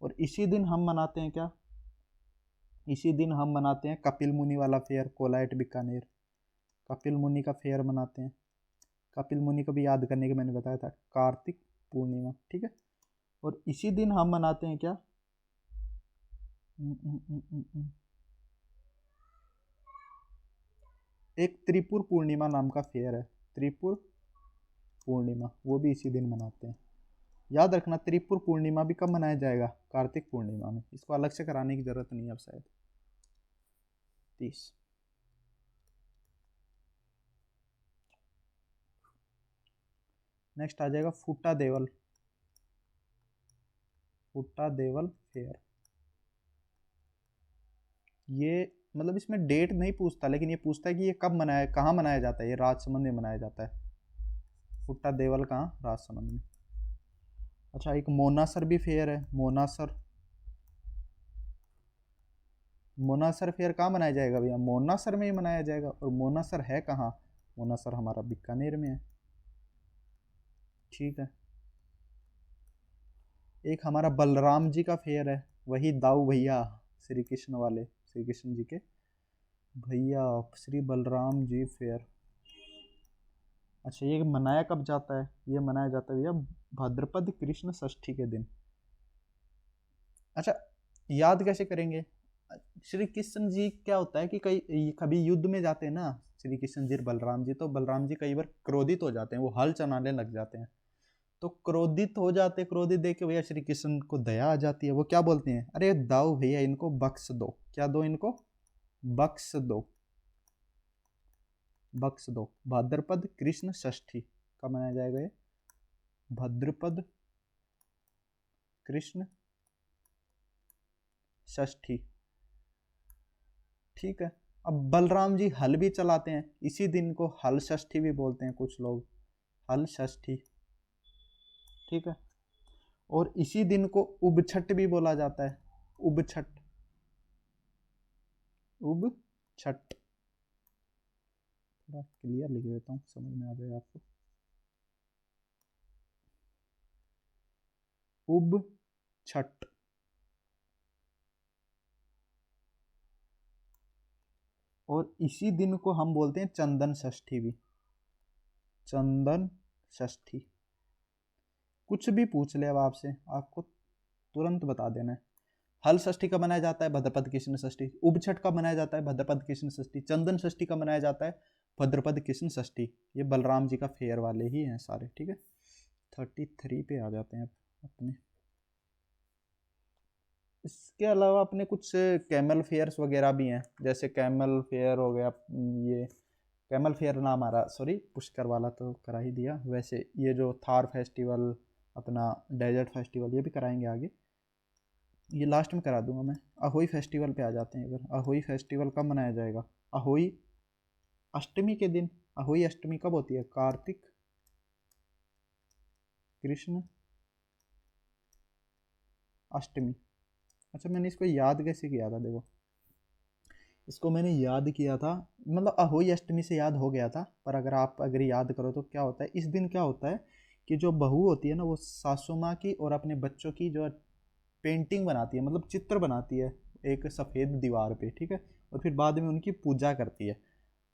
और इसी दिन हम मनाते हैं क्या, इसी दिन हम मनाते हैं कपिल मुनि वाला फेयर, कोलाइट बीकानेर। कपिल मुनि का फेयर मनाते हैं। कपिल मुनि को भी याद करने के मैंने बताया था, कार्तिक पूर्णिमा, ठीक है। और इसी दिन हम मनाते हैं क्या, एक त्रिपुर पूर्णिमा नाम का फेयर है, त्रिपुर पूर्णिमा, वो भी इसी दिन मनाते हैं। याद रखना, त्रिपुर पूर्णिमा भी कब मनाया जाएगा, कार्तिक पूर्णिमा में। इसको अलग से कराने की जरूरत नहीं है अब शायद। 30 नेक्स्ट आ जाएगा फूटा देवल, फूटा देवल फेयर। ये मतलब इसमें डेट नहीं पूछता, लेकिन ये पूछता है कि ये कब मनाया, कहाँ मनाया जाता है। ये राजसमंद में मनाया जाता है। फुट्टा देवल कहाँ, राजसमंद में। अच्छा, एक मोनासर भी फेयर है, मोनासर। मोनासर फेयर कहाँ मनाया जाएगा भैया, मोनासर में ही मनाया जाएगा। और मोनासर है कहाँ, मोनासर हमारा बीकानेर में है, ठीक है। एक हमारा बलराम जी का फेयर है, वही दाऊ भैया, श्री कृष्ण वाले, श्री कृष्ण जी के भैया, श्री बलराम जी फेयर। अच्छा, ये मनाया कब जाता है, ये मनाया जाता है भैया भाद्रपद कृष्ण षष्ठी के दिन। अच्छा, याद कैसे करेंगे, श्री कृष्ण जी क्या होता है कि कई कभी युद्ध में जाते हैं ना श्री कृष्ण जी बलराम जी, तो बलराम जी कई बार क्रोधित हो जाते हैं, वो हल चलाने लग जाते हैं। तो क्रोधित हो जाते, क्रोधित देख के भैया श्री कृष्ण को दया आ जाती है। वो क्या बोलते हैं, अरे दाऊ भैया इनको बख्श दो। क्या दो इनको, बख्श दो, बख्श दो। भाद्रपद कृष्ण षष्ठी कब मनाया जाएगा ये, भाद्रपद कृष्ण षष्ठी, ठीक है। अब बलराम जी हल भी चलाते हैं, इसी दिन को हल षष्ठी भी बोलते हैं कुछ लोग, हल षष्ठी, ठीक है। और इसी दिन को उब छठ भी बोला जाता है, उब छठ, उब छठ। थोड़ा क्लियर लिख देता हूँ, समझ में आ जाएगा आपको। उब छठ। और इसी दिन को हम बोलते हैं चंदन षष्ठी भी, चंदन षष्ठी। कुछ भी पूछ ले अब आपसे, आपको तुरंत बता देना है। हल षष्ठी कब मनाया जाता है, भद्रपद कृष्ण षष्ठी। उब छठ कब मनाया जाता है, भद्रपद कृष्ण षष्ठी। चंदन षष्ठी कब मनाया जाता है, भद्रपद कृष्ण षष्ठी। ये बलराम जी का फेयर वाले ही हैं सारे, ठीक है। 33 पे आ जाते हैं अपने। इसके अलावा अपने कुछ कैमल फेयर्स वगैरह भी हैं, जैसे कैमल फेयर हो गया, ये कैमल फेयर नाम आ रहा, सॉरी पुष्कर वाला तो करा ही दिया। वैसे ये जो थार फेस्टिवल, अपना डेजर्ट फेस्टिवल, ये भी कराएंगे आगे, ये लास्ट में करा दूंगा मैं। अहोई फेस्टिवल पे आ जाते हैं इधर। अहोई फेस्टिवल कब मनाया जाएगा, अहोई अष्टमी के दिन। अहोई अष्टमी कब होती है, कार्तिक कृष्ण अष्टमी। अच्छा, मैंने इसको याद कैसे किया था, देखो इसको मैंने याद किया था, मतलब अहोई अष्टमी से याद हो गया था। पर अगर याद करो तो क्या होता है, इस दिन क्या होता है कि जो बहू होती है ना, वो सासू माँ की और अपने बच्चों की जो पेंटिंग बनाती है, मतलब चित्र बनाती है एक सफ़ेद दीवार पे, ठीक है। और फिर बाद में उनकी पूजा करती है।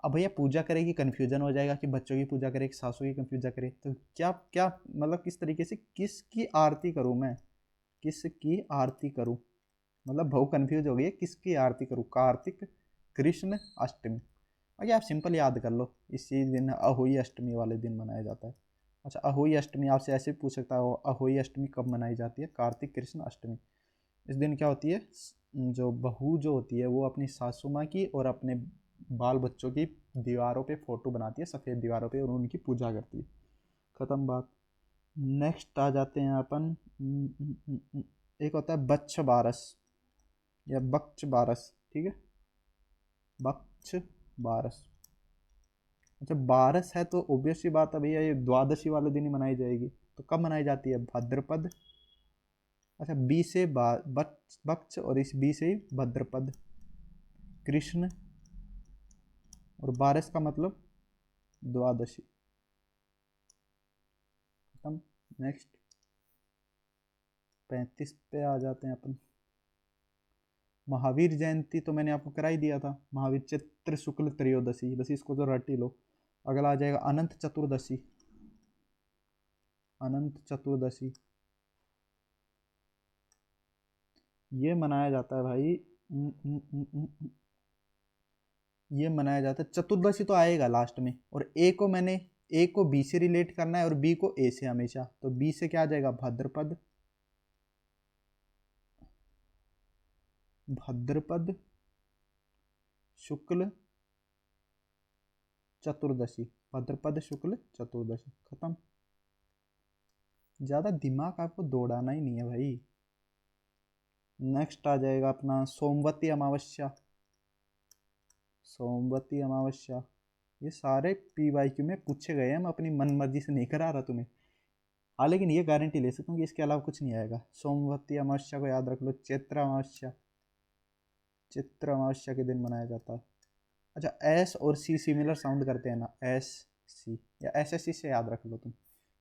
अब भैया पूजा करेगी, कन्फ्यूजन हो जाएगा कि बच्चों की पूजा करे कि सासू की पूजा करे, तो क्या क्या मतलब किस तरीके से किसकी आरती करूँ मैं, किसकी आरती करूँ, मतलब बहु कन्फ्यूज हो गई है, किसकी आरती करूँ, कार्तिक कृष्ण अष्टमी। बाकी आप सिंपल याद कर लो, इसी दिन अहोई अष्टमी वाले दिन मनाया जाता है। अच्छा, अहोई अष्टमी आपसे ऐसे भी पूछ सकता हो, अहोई अष्टमी कब मनाई जाती है, कार्तिक कृष्ण अष्टमी। इस दिन क्या होती है, जो बहू जो होती है वो अपनी सासू माँ की और अपने बाल बच्चों की दीवारों पे फोटो बनाती है, सफ़ेद दीवारों पे, और उनकी पूजा करती है। ख़त्म बात। नेक्स्ट आ जाते हैं अपन। एक होता है बच्छ बारस या बच्छ बारस, ठीक है। बक्ष बारस। अच्छा, बारस है तो ऑब्वियस सी बात है भैया, ये द्वादशी वाले दिन ही मनाई जाएगी। तो कब मनाई जाती है? भाद्रपद। अच्छा, बी से बक्ष और इस बी से ही भद्रपद, कृष्ण, और बारस का मतलब द्वादशी। खत्म। नेक्स्ट 35 पे आ जाते हैं अपन। महावीर जयंती तो मैंने आपको करा ही दिया था, महावीर चैत्र शुक्ल त्रयोदशी, बस इसको तो रट ही लो। अगला आ जाएगा अनंत चतुर्दशी। अनंत चतुर्दशी ये मनाया जाता है भाई। ये मनाया जाता है, चतुर्दशी तो आएगा लास्ट में, और ए को बी से रिलेट करना है और बी को ए से हमेशा। तो बी से क्या आ जाएगा? भाद्रपद। भाद्रपद शुक्ल चतुर्दशी, भाद्रपद शुक्ल चतुर्दशी। खत्म। ज़्यादा दिमाग आपको दौड़ाना ही नहीं है भाई। नेक्स्ट आ जाएगा अपना सोमवती अमावस्या। सोमवती अमावस्या ये सारे PYQ में पूछे गए हैं, मैं अपनी मन मर्जी से नहीं करा रहा तुम्हें। हाँ, लेकिन ये गारंटी ले सकता हूँ कि इसके अलावा कुछ नहीं आएगा। सोमवती अमावस्या को याद रख लो, चैत्र अमावस्या। चैत्र अमावस्या के दिन मनाया जाता है। अच्छा, एस और सी सिमिलर साउंड करते हैं ना, एस सी या SSC से याद रख लो तुम,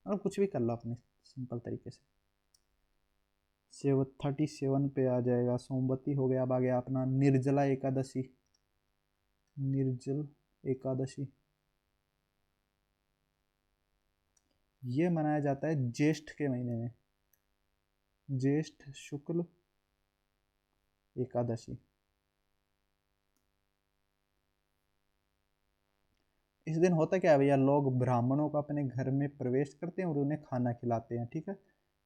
मतलब कुछ भी कर लो अपने सिंपल तरीके से। 37 पे आ जाएगा, सोमवती हो गया। अब आ गया अपना निर्जला एकादशी। निर्जल एकादशी ये मनाया जाता है ज्येष्ठ के महीने में, ज्येष्ठ शुक्ल एकादशी। इस दिन होता क्या है भैया, लोग ब्राह्मणों को अपने घर में प्रवेश करते हैं और उन्हें खाना खिलाते हैं, ठीक है।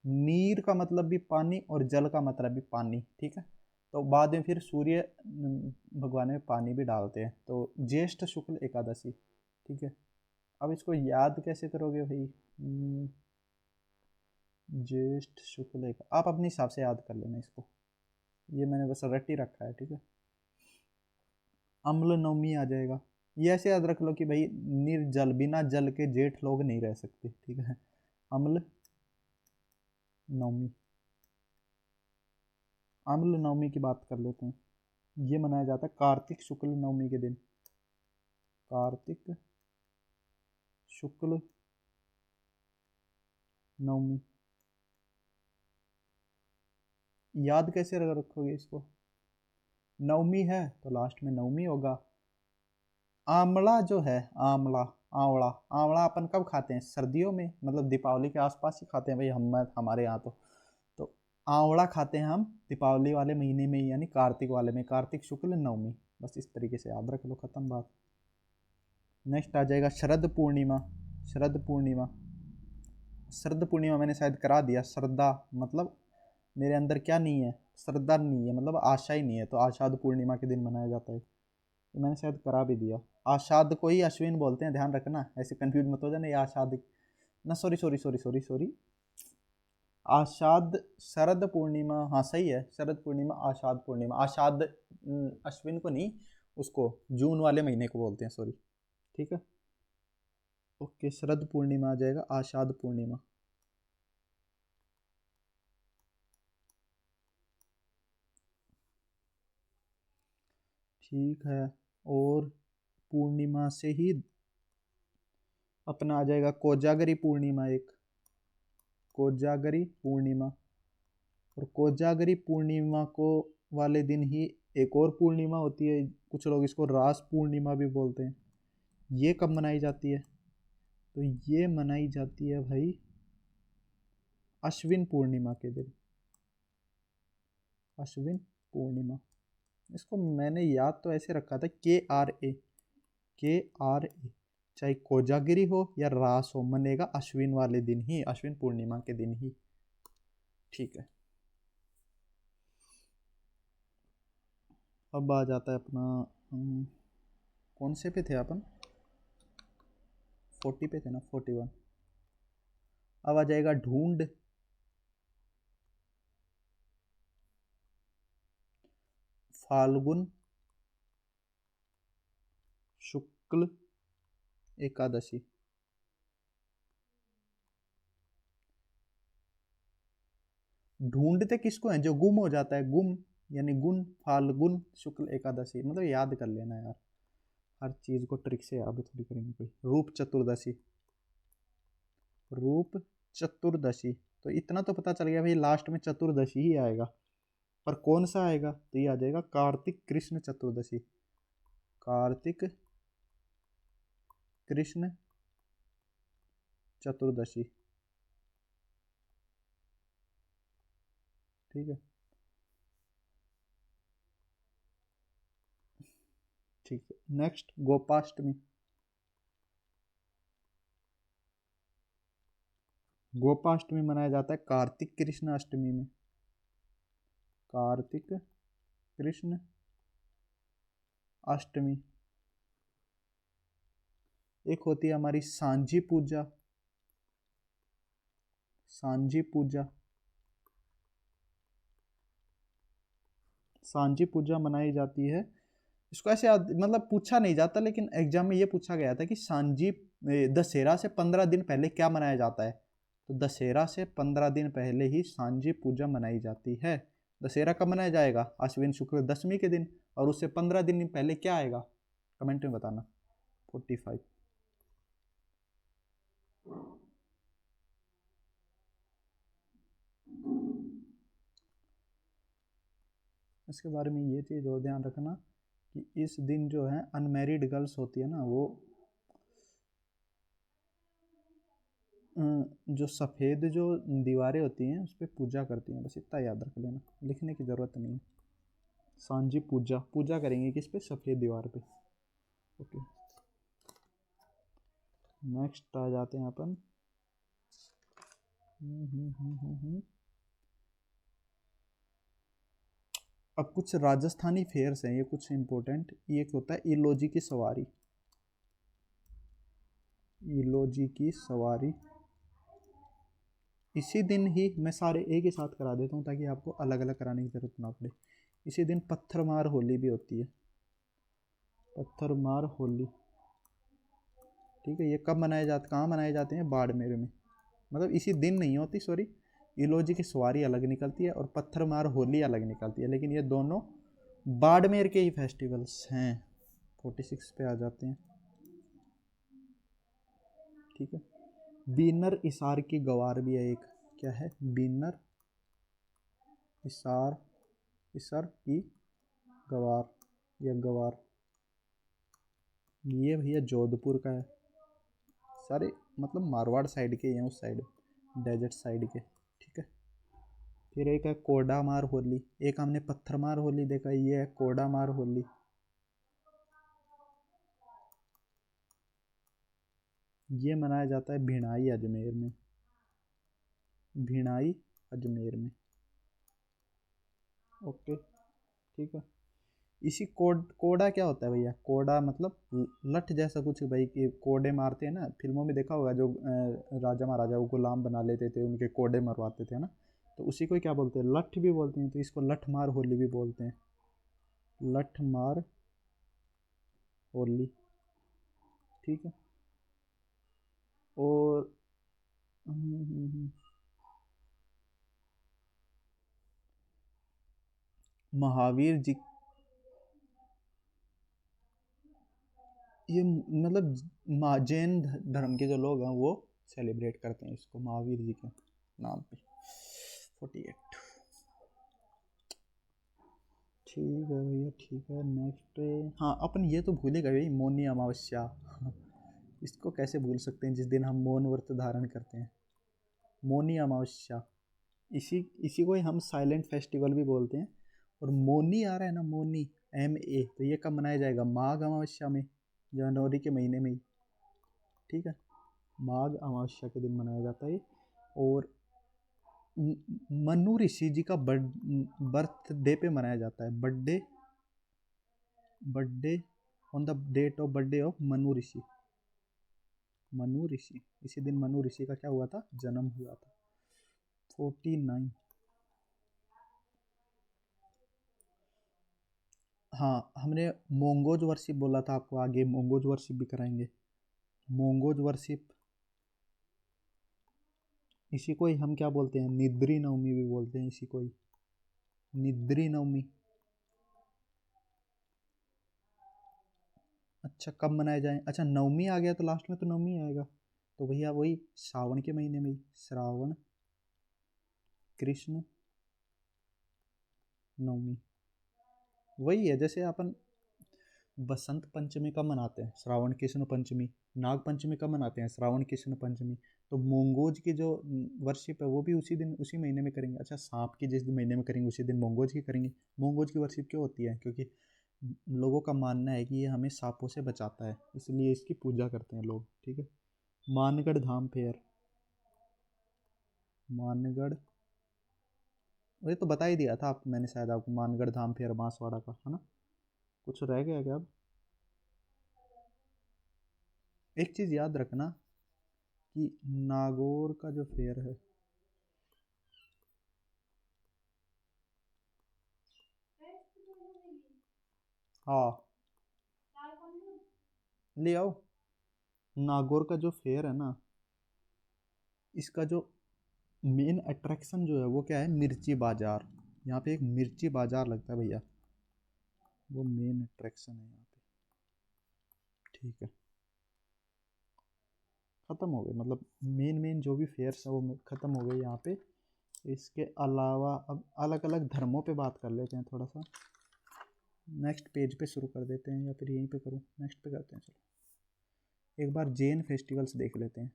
नीर का मतलब भी पानी और जल का मतलब भी पानी, ठीक है। तो बाद में फिर सूर्य भगवान में पानी भी डालते हैं। तो ज्येष्ठ शुक्ल एकादशी, ठीक है। अब इसको याद कैसे करोगे भाई? ज्येष्ठ शुक्ल एक, आप अपने हिसाब से याद कर लेना इसको, ये मैंने बस रट ही रखा है, ठीक है। अम्ल नवमी आ जाएगा। ये ऐसे याद रख लो कि भाई निर्जल, बिना जल के जेठ लोग नहीं रह सकते, ठीक है। अम्ल नवमी। अम्ल नवमी की बात कर लेते हैं। ये मनाया जाता है कार्तिक शुक्ल नवमी के दिन। कार्तिक शुक्ल नवमी याद कैसे रखोगे इसको? नवमी है तो लास्ट में नवमी होगा। आंवला जो है, आंवला, आंवला, आंवला अपन कब खाते हैं? सर्दियों में, मतलब दीपावली के आसपास ही खाते हैं भाई, हमारे यहाँ तो आंवला खाते हैं हम दीपावली वाले महीने में, यानी कार्तिक वाले में, कार्तिक शुक्ल नवमी। बस इस तरीके से याद रख लो, खत्म बात। नेक्स्ट आ जाएगा शरद पूर्णिमा। शरद पूर्णिमा, शरद पूर्णिमा मैंने शायद करा दिया। श्रद्धा मतलब मेरे अंदर क्या नहीं है? श्रद्धा नहीं है, मतलब आशा ही नहीं है। तो आषाढ़ पूर्णिमा के दिन मनाया जाता है, तो मैंने शायद करा भी दिया। आषाढ़ को ही अश्विन बोलते हैं, ध्यान रखना, ऐसे कंफ्यूज मत हो जाना। ये आषाढ़ ना, sorry sorry sorry sorry sorry, Ashadh Sharad Purnima, हाँ सही है, शरद पूर्णिमा आषाढ़ पूर्णिमा। आषाढ़ अश्विन को नहीं, उसको जून वाले महीने को बोलते हैं, सॉरी, ठीक है। ओके, शरद पूर्णिमा आ जाएगा, आषाढ़ पूर्णिमा। ठीक है, और पूर्णिमा से ही अपना आ जाएगा कोजागरी पूर्णिमा एक, कोजागरी पूर्णिमा। और कोजागरी पूर्णिमा को वाले दिन ही एक और पूर्णिमा होती है, कुछ लोग इसको रास पूर्णिमा भी बोलते हैं। ये कब मनाई जाती है? तो ये मनाई जाती है भाई अश्विन पूर्णिमा के दिन, अश्विन पूर्णिमा। इसको मैंने याद तो ऐसे रखा था, KRA, KRA। चाहे कोजागिरी हो या रास हो, मनेगा अश्विन वाले दिन ही, अश्विन पूर्णिमा के दिन ही, ठीक है। अब आ जाता है अपना कौन से पे थे अपन? 40 पे थे ना, 41। अब आ जाएगा ढूंढ, फाल्गुन शुक्ल एकादशी। ढूंढते किसको हैं? जो गुम हो जाता है, गुम यानी गुण, फाल्गुन शुक्ल एकादशी। मतलब याद कर लेना यार, हर चीज को ट्रिक से याद थोड़ी करेंगे कोई। रूप चतुर्दशी, रूप चतुर्दशी। तो इतना तो पता चल गया भाई, लास्ट में चतुर्दशी ही आएगा, पर कौन सा आएगा? तो ये आ जाएगा कार्तिक कृष्ण चतुर्दशी। कार्तिक कृष्ण चतुर्दशी, ठीक है। ठीक है, नेक्स्ट गोपाष्टमी। गोपाष्टमी मनाया जाता है कार्तिक कृष्ण अष्टमी में। कार्तिक कृष्ण अष्टमी। एक होती है हमारी सांझी पूजा, सांझी पूजा। सांझी पूजा मनाई जाती है। इसको ऐसे मतलब पूछा नहीं जाता, लेकिन एग्जाम में ये पूछा गया था कि सांझी दशहरा से 15 दिन पहले क्या मनाया जाता है। तो दशहरा से 15 दिन पहले ही सांझी पूजा मनाई जाती है। दशहरा कब मनाया जाएगा? आश्विन शुक्ल दशमी के दिन। और उससे 15 दिन पहले क्या आएगा? कमेंट में बताना। 45। इसके बारे में ये चीज़ और ध्यान रखना कि इस दिन जो है अनमैरिड गर्ल्स होती है ना, वो जो सफ़ेद जो दीवारें होती हैं उस पर पूजा करती हैं। बस इतना याद रख लेना, लिखने की ज़रूरत नहीं है। सांझी पूजा, पूजा करेंगे किस पे? सफ़ेद दीवार पे। ओके, नेक्स्ट आ जाते हैं अपन। अब कुछ राजस्थानी फेयर्स हैं, ये कुछ इंपॉर्टेंट। ये एक होता है इलोजी की सवारी, इलोजी की सवारी। इसी दिन ही मैं सारे एक ही साथ करा देता हूँ ताकि आपको अलग अलग कराने की ज़रूरत ना पड़े। इसी दिन पत्थरमार होली भी होती है, पत्थरमार होली। ठीक है, ये कब मनाए जाते, कहाँ मनाए जाते हैं? बाड़मेर में। मतलब इसी दिन नहीं होती, सॉरी। इलोजी की सवारी अलग निकलती है और पत्थरमार होली अलग निकलती है, लेकिन ये दोनों बाड़मेर के ही फेस्टिवल्स हैं। 46 पे आ जाते हैं। ठीक है, बीनर इसार की गवार भी है एक। क्या है? बीनर इसार, इसार की गवार या गवार। ये भैया जोधपुर का है। सारे मतलब मारवाड़ साइड के हैं, उस साइड डेजर्ट साइड के। ठीक है, फिर एक है कोडामार होली। एक हमने पत्थरमार होली देखा, ये है कोडामार होली। ये मनाया जाता है भिणाई अजमेर में, भिणाई अजमेर में। ओके, ठीक है। इसी कोडा क्या होता है भैया? कोडा मतलब लठ जैसा कुछ भाई, कि कोडे मारते हैं ना, फिल्मों में देखा होगा, जो राजा महाराजा को गुलाम बना लेते थे, उनके कोडे मरवाते थे ना, तो उसी को क्या बोलते हैं? लठ भी बोलते हैं। तो इसको लठ मार होली भी बोलते हैं, लठ मार होली। ठीक है, और महावीर जी, ये मतलब जैन धर्म के जो लोग हैं वो सेलिब्रेट करते हैं इसको महावीर जी के नाम पे। 48। ठीक है भैया, ठीक है। नेक्स्ट, हाँ अपन ये तो भूल ही गए भाई, मौनी अमावस्या। इसको कैसे भूल सकते हैं, जिस दिन हम मौन व्रत धारण करते हैं। मौनी अमावस्या, इसी इसी को ही हम साइलेंट फेस्टिवल भी बोलते हैं। और मौनी आ रहा है ना, मौनी, MA, तो ये कब मनाया जाएगा? माघ अमावस्या में, जनवरी के महीने में ही। ठीक है, माघ अमावस्या के दिन मनाया जाता है। और मनु ऋषि जी का बर्थडे पे मनाया जाता है। Birthday, birthday on the date of birthday of Manu Rishi. Manu Rishi, इसी दिन मनु ऋषि का क्या हुआ था? जन्म हुआ था। 49। हाँ, हमने मोंगोज वर्शिप बोला था आपको, आगे मोंगोज वर्शिप भी कराएंगे। मोंगोज वर्शिप, इसी को ही हम क्या बोलते हैं, निद्री नवमी भी बोलते हैं इसी को ही, निद्री नवमी। अच्छा, कब मनाया जाए? अच्छा, नवमी आ गया तो लास्ट में तो नवमी आएगा, तो भैया वही श्रावण के महीने में ही, श्रावण कृष्ण नवमी। वही है जैसे अपन बसंत पंचमी कब मनाते हैं, श्रावण कृष्ण पंचमी। नाग पंचमी कब मनाते हैं, श्रावण कृष्ण पंचमी। तो मोंगोज की जो वर्शिप है वो भी उसी दिन उसी महीने में करेंगे। अच्छा, सांप की जिस महीने में करेंगे उसी दिन मोंगोज की करेंगे। मोंगोज की वर्शिप क्यों होती है? क्योंकि लोगों का मानना है कि ये हमें सांपों से बचाता है, इसलिए इसकी पूजा करते हैं लोग। ठीक है। मानगढ़ धाम फेयर, मानगढ़, ये तो बता ही दिया था आप, मैंने शायद आपको, मानगढ़ धाम फेयर बांसवाड़ा का, है ना? कुछ रह गया क्या अब? एक चीज़ याद रखना कि नागौर का जो फेयर है, हाँ ले आओ, नागौर का जो फेयर है ना, इसका जो मेन अट्रैक्शन जो है वो क्या है, मिर्ची बाजार। यहाँ पे एक मिर्ची बाजार लगता है भैया, वो मेन अट्रैक्शन है यहाँ पे। ठीक है, ख़त्म हो गए, मतलब मेन मेन जो भी फेयर्स है वो ख़त्म हो गए यहाँ पे। इसके अलावा अब अलग अलग धर्मों पे बात कर लेते हैं थोड़ा सा। नेक्स्ट पेज पे शुरू कर देते हैं, या फिर यहीं पे करूँ? नेक्स्ट पे करते हैं, चलो। एक बार जैन फेस्टिवल्स देख लेते हैं।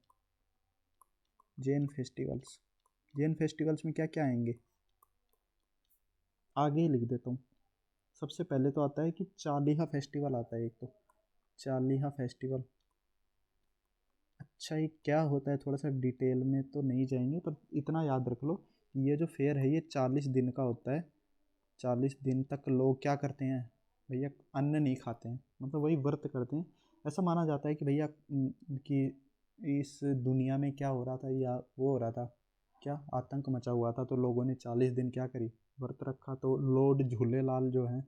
जैन फेस्टिवल्स, जैन फेस्टिवल्स में क्या क्या आएंगे, आगे ही लिख देता हूँ। सबसे पहले तो आता है कि चालीहा फेस्टिवल आता है एक तो, चालीहा फेस्टिवल। अच्छा, ये क्या होता है थोड़ा सा डिटेल में तो नहीं जाएंगे, पर इतना याद रख लो कि ये जो फेयर है ये 40 दिन का होता है। 40 दिन तक लोग क्या करते हैं भैया, अन्न नहीं खाते हैं, मतलब वही व्रत करते हैं। ऐसा माना जाता है कि भैया कि इस दुनिया में क्या हो रहा था, या वो हो रहा था, क्या आतंक मचा हुआ था, तो लोगों ने 40 दिन क्या करी, व्रत रखा। तो लॉर्ड झूलेलाल जो हैं,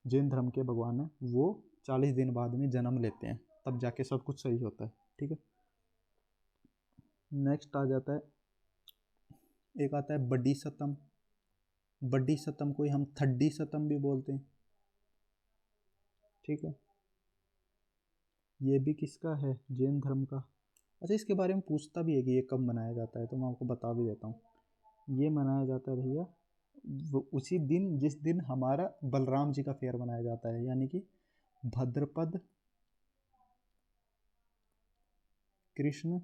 जैन धर्म के भगवान हैं, वो 40 दिन बाद में जन्म लेते हैं, तब जाके सब कुछ सही होता है। ठीक है। नेक्स्ट आ जाता है, एक आता है बड्डी सतम। बड्डी सतम को ही हम थड्डी सतम भी बोलते हैं। ठीक है, ये भी किसका है, जैन धर्म का। अच्छा, इसके बारे में पूछता भी है कि ये कब मनाया जाता है, तो मैं आपको बता भी देता हूँ। ये मनाया जाता है भैया उसी दिन जिस दिन हमारा बलराम जी का फेयर मनाया जाता है, यानी कि भद्रपद कृष्ण,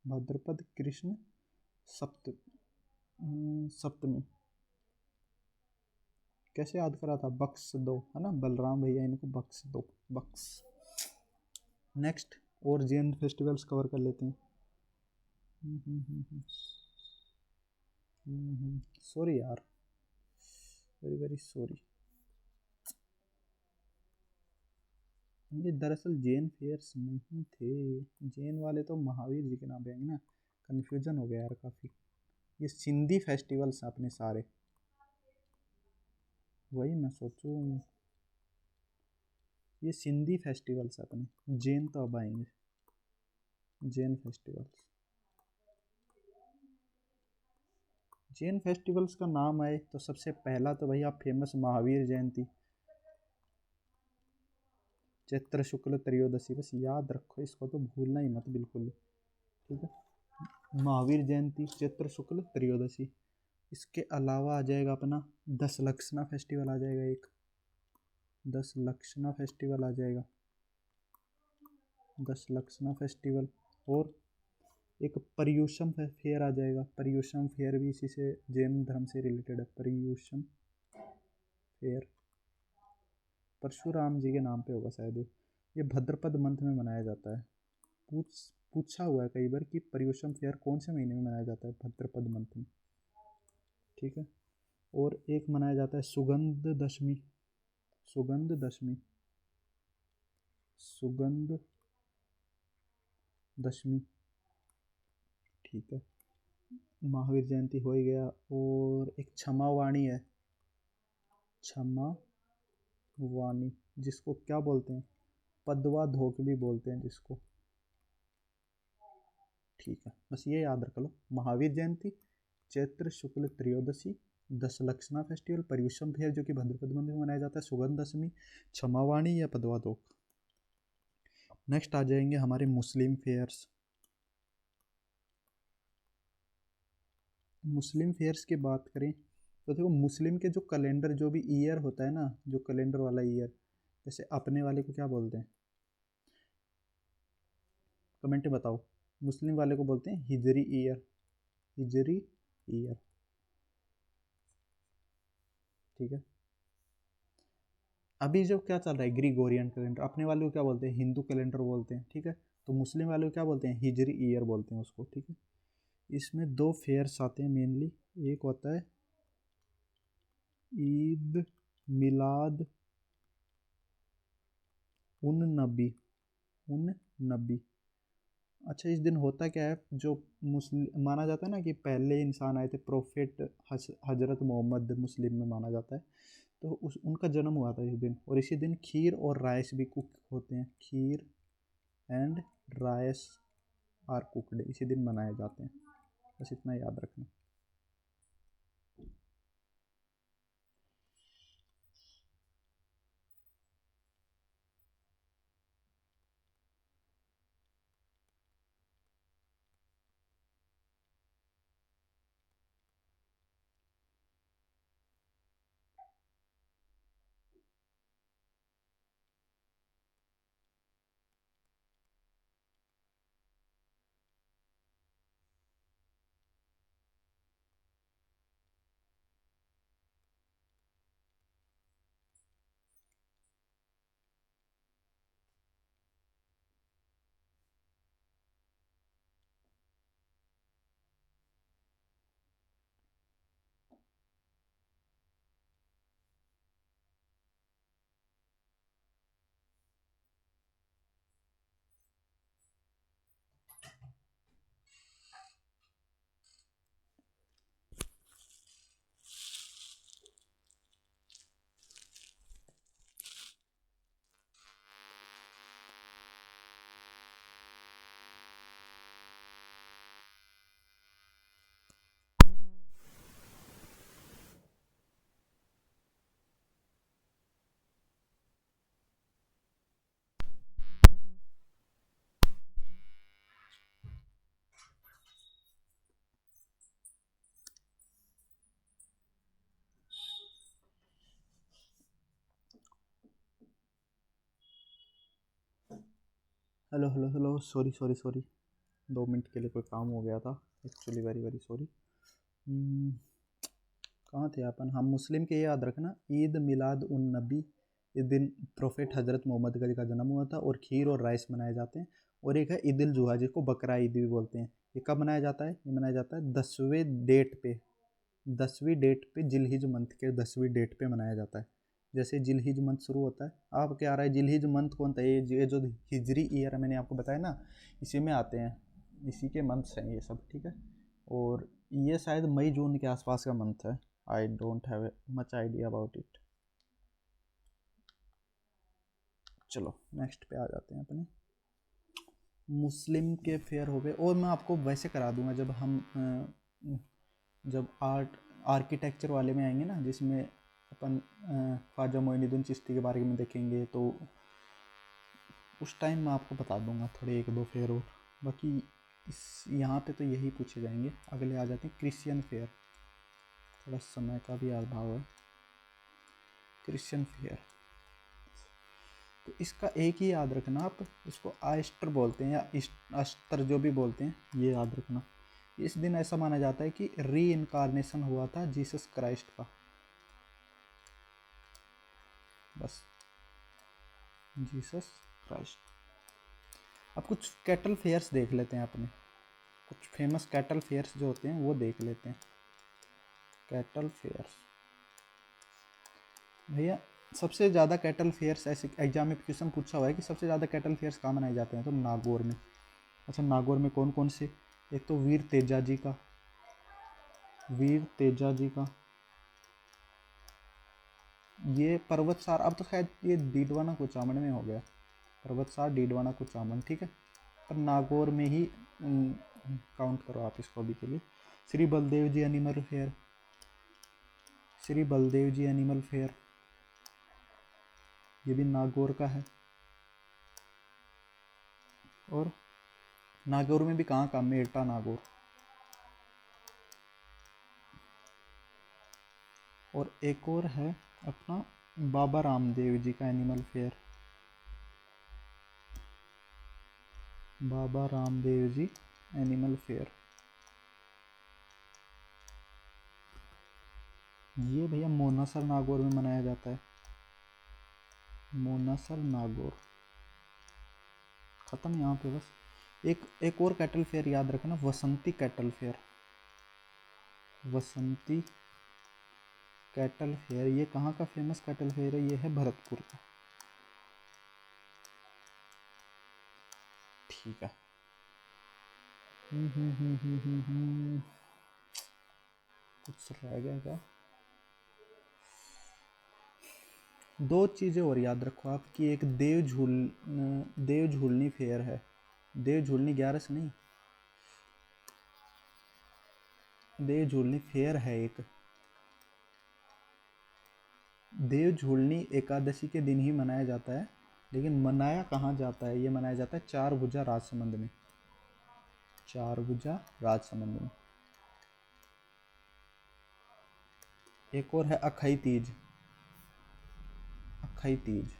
भाद्रपद कृष्ण सप्त सप्तमी। कैसे याद करा था, बख्श दो, है ना, बलराम भैया इनको बख्श दो, बख्श। नेक्स्ट, और जैन फेस्टिवल्स कवर कर लेते हैं। सॉरी यार, वेरी वेरी सॉरी। ये दरअसल जैन फेयर्स नहीं थे, जैन वाले तो महावीर जी के नाम पे आएंगे ना, कन्फ्यूजन हो गया यार काफ़ी। ये सिंधी फेस्टिवल्स हैं अपने सारे, वही मैं सोचूं, ये सिंधी फेस्टिवल्स हैं अपने, जैन तो अब आएंगे, जैन फेस्टिवल्स। जैन फेस्टिवल्स का नाम आए तो सबसे पहला तो भैया फेमस महावीर जयंती, चैत्र शुक्ल त्रयोदशी, बस याद रखो इसको, तो भूलना ही मत बिल्कुल। ठीक है, महावीर जयंती चैत्र शुक्ल त्रयोदशी। इसके अलावा आ जाएगा अपना दस लक्षणा फेस्टिवल आ जाएगा एक, दस लक्षणा फेस्टिवल आ जाएगा, दस लक्षणा फेस्टिवल। और एक पर्यूषण फेयर आ जाएगा, पर्यूषण फेयर भी इसी से, जैन धर्म से रिलेटेड है, पर्यूषण फेयर, परशुराम जी के नाम पे होगा शायद ये भद्रपद मंथ में मनाया जाता है। पूछ पूछा हुआ है कई बार कि पर्यूषण फेयर कौन से महीने में मनाया जाता है, भद्रपद मंथ में। ठीक है, और एक मनाया जाता है सुगंध दशमी, सुगंध दशमी, सुगंध दशमी। ठीक है, महावीर जयंती हो ही गया, और एक क्षमा वाणी है, क्षमा वाणी, जिसको क्या बोलते हैं, पदवा धोक भी बोलते हैं जिसको। ठीक है, बस ये याद रख लो। महावीर जयंती, चैत्र शुक्ल त्रयोदशी, दशलक्षणा फेस्टिवल, पर्युषण फेयर जो कि भाद्रपद महीने में मनाया जाता है, सुगंध दशमी, क्षमावाणी या पदवा धोक। नेक्स्ट आ जाएंगे हमारे मुस्लिम फेयर्स। मुस्लिम फेयर्स की बात करें तो देखो, मुस्लिम के जो कैलेंडर, जो भी ईयर होता है ना, जो कैलेंडर वाला ईयर, जैसे अपने वाले को क्या बोलते हैं, कमेंट में बताओ। मुस्लिम वाले को बोलते हैं हिजरी ईयर, हिजरी ईयर। ठीक है, अभी जो क्या चल रहा है ग्रिगोरियन कैलेंडर, अपने वाले को क्या बोलते हैं, हिंदू कैलेंडर बोलते हैं। ठीक है, तो मुस्लिम वाले को क्या बोलते हैं, हिजरी ईयर बोलते हैं उसको। ठीक है, इसमें दो फेयर्स आते हैं मेनली, एक होता है ईद मिलाद उन नबी, उन नबी। अच्छा, इस दिन होता क्या है, जो मुस्लिम माना जाता है ना कि पहले इंसान आए थे, प्रोफेट हजरत मोहम्मद मुस्लिम में माना जाता है, तो उस उनका जन्म हुआ था इस दिन। और इसी दिन खीर और राइस भी कुक होते हैं, खीर एंड राइस आर कुकड, इसी दिन मनाए जाते हैं। बस इतना याद रखना। Hello hello hello, sorry sorry sorry, 2 minute के लिए कोई काम हो गया था, एक्चुअली वेरी वेरी सॉरी। कहाँ थे अपन, हम मुस्लिम के ये याद रखना, ईद मिलाद उन नबी, इस दिन प्रोफेट हज़रत मोहम्मद का जन्म हुआ था, और खीर और राइस मनाए जाते हैं। और एक है ईद उल जुहा, जिसको बकरा ईद भी बोलते हैं। ये कब मनाया जाता है, ये मनाया जाता है 10वीं डेट पे जिलहिज मंथ के 10वीं डेट पे मनाया जाता है। जैसे जिलहिज मंथ शुरू होता है, आप क्या आ रहा है, जिलहिज मंथ कौन था, ये जो हिजरी ईयर है मैंने आपको बताया ना, इसी में आते हैं, इसी के मंथ्स हैं ये सब। ठीक है, और ये शायद मई जून के आसपास का मंथ है। I don't have much idea about it. चलो नेक्स्ट पे आ जाते हैं अपने। मुस्लिम के फेयर हो गए, और मैं आपको वैसे करा दूंगा जब हम जब आर्किटेक्चर वाले में आएंगे ना, जिसमें अपन ख्वाजा मोइनुद्दीन चिश्ती के बारे में देखेंगे, तो उस टाइम मैं आपको बता दूंगा थोड़े एक दो फेयर और। बाकी इस यहाँ पे तो यही पूछे जाएंगे। अगले आ जाते हैं क्रिश्चियन फेयर, थोड़ा समय का भी अभाव है। क्रिश्चियन फेयर, तो इसका एक ही याद रखना आप, इसको आस्टर बोलते हैं या अस्तर जो भी बोलते हैं, ये याद रखना। इस दिन ऐसा माना जाता है कि री इनकारनेशन हुआ था जीसस क्राइस्ट का। बस, जीसस क्राइस्ट। अब कुछ कैटल फेयर्स देख लेते हैं अपने, कुछ फेमस कैटल फेयर्स जो होते हैं वो देख लेते हैं। कैटल फेयर्स भैया, सबसे ज़्यादा कैटल फेयर्स, ऐसे एग्जाम में क्वेश्चन पूछा हुआ है कि सबसे ज़्यादा कैटल फेयर्स कहाँ मनाए जाते हैं, तो नागौर में। अच्छा, नागौर में कौन कौन से, एक तो वीर तेजा जी का, वीर तेजा जी का, ये पर्वत सार, अब तो शायद ये डीडवाना कुचामन में हो गया, पर्वत सार डीडवाना कुचामन, ठीक है। पर नागौर में ही काउंट करो आप इसको अभी के लिए। श्री बलदेव जी एनिमल फेयर, श्री बलदेव जी एनिमल फेयर, ये भी नागौर का है। और नागौर में भी कहाँ का, मेरठा नागौर। और एक और है अपना बाबा रामदेव जी का animal fair, Baba Ramdev ji animal fair, ये भैया मोनासर नागौर में मनाया जाता है। मोनासर नागौर ख़त्म यहाँ पे बस। एक और कैटल फेयर याद रखना, वसंती कैटल फेयर, वसंती कैटल फेयर। ये कहाँ का फेमस कैटल फेयर है, ये है भरतपुर का, ठीक है। कुछ रह गया क्या? दो चीज़ें और याद रखो आप, कि एक देव झूलनी फेयर है, देव झूलनी 11 से नहीं, देव झूलनी फेयर है एक। देव झूलनी एकादशी के दिन ही मनाया जाता है, लेकिन मनाया कहाँ जाता है, ये मनाया जाता है चारभुजा राजसमंद में, चारभुजा राजसमंद में। एक और है अखई तीज, अखई तीज।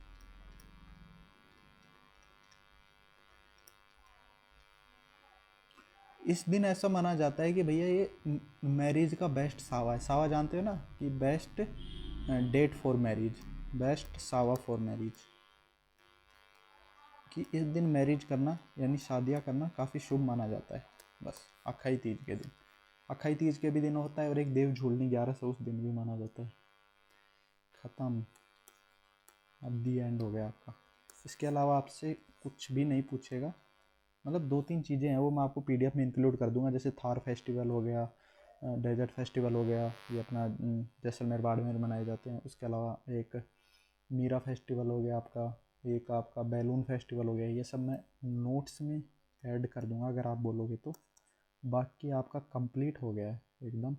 इस दिन ऐसा माना जाता है कि भैया ये मैरिज का बेस्ट सावा है। सावा जानते हो ना, कि best date for marriage, best सावा फॉर मैरिज, कि इस दिन मैरिज करना यानी शादियां करना काफ़ी शुभ माना जाता है। बस अखाई तीज के दिन, अखाई तीज के भी दिन होता है, और एक देव झूलनी 11 से उस दिन भी माना जाता है। ख़त्म, अब दी एंड हो गया आपका। इसके अलावा आपसे कुछ भी नहीं पूछेगा, मतलब दो तीन चीज़ें हैं वो मैं आपको पीडीएफ में इंक्लूड कर दूंगा, जैसे थार फेस्टिवल हो गया, डेजर्ट फेस्टिवल हो गया, ये अपना जैसलमेर बाड़मेर मनाए जाते हैं। उसके अलावा एक मीरा फेस्टिवल हो गया आपका, एक आपका बैलून फेस्टिवल हो गया, ये सब मैं नोट्स में ऐड कर दूंगा अगर आप बोलोगे तो। बाकी आपका कंप्लीट हो गया है एकदम।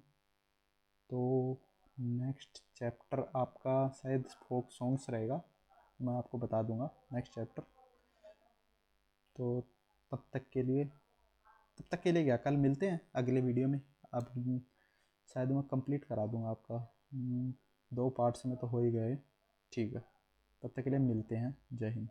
तो नेक्स्ट चैप्टर आपका शायद फोक सॉन्ग्स रहेगा, मैं आपको बता दूंगा नेक्स्ट चैप्टर। तो तब तक के लिए, तब तक के लिए क्या, कल मिलते हैं अगले वीडियो में। अब शायद मैं कंप्लीट करा दूंगा आपका, 2 पार्ट्स में तो हो ही गए, ठीक है। तब तक के लिए मिलते हैं, जय हिंद।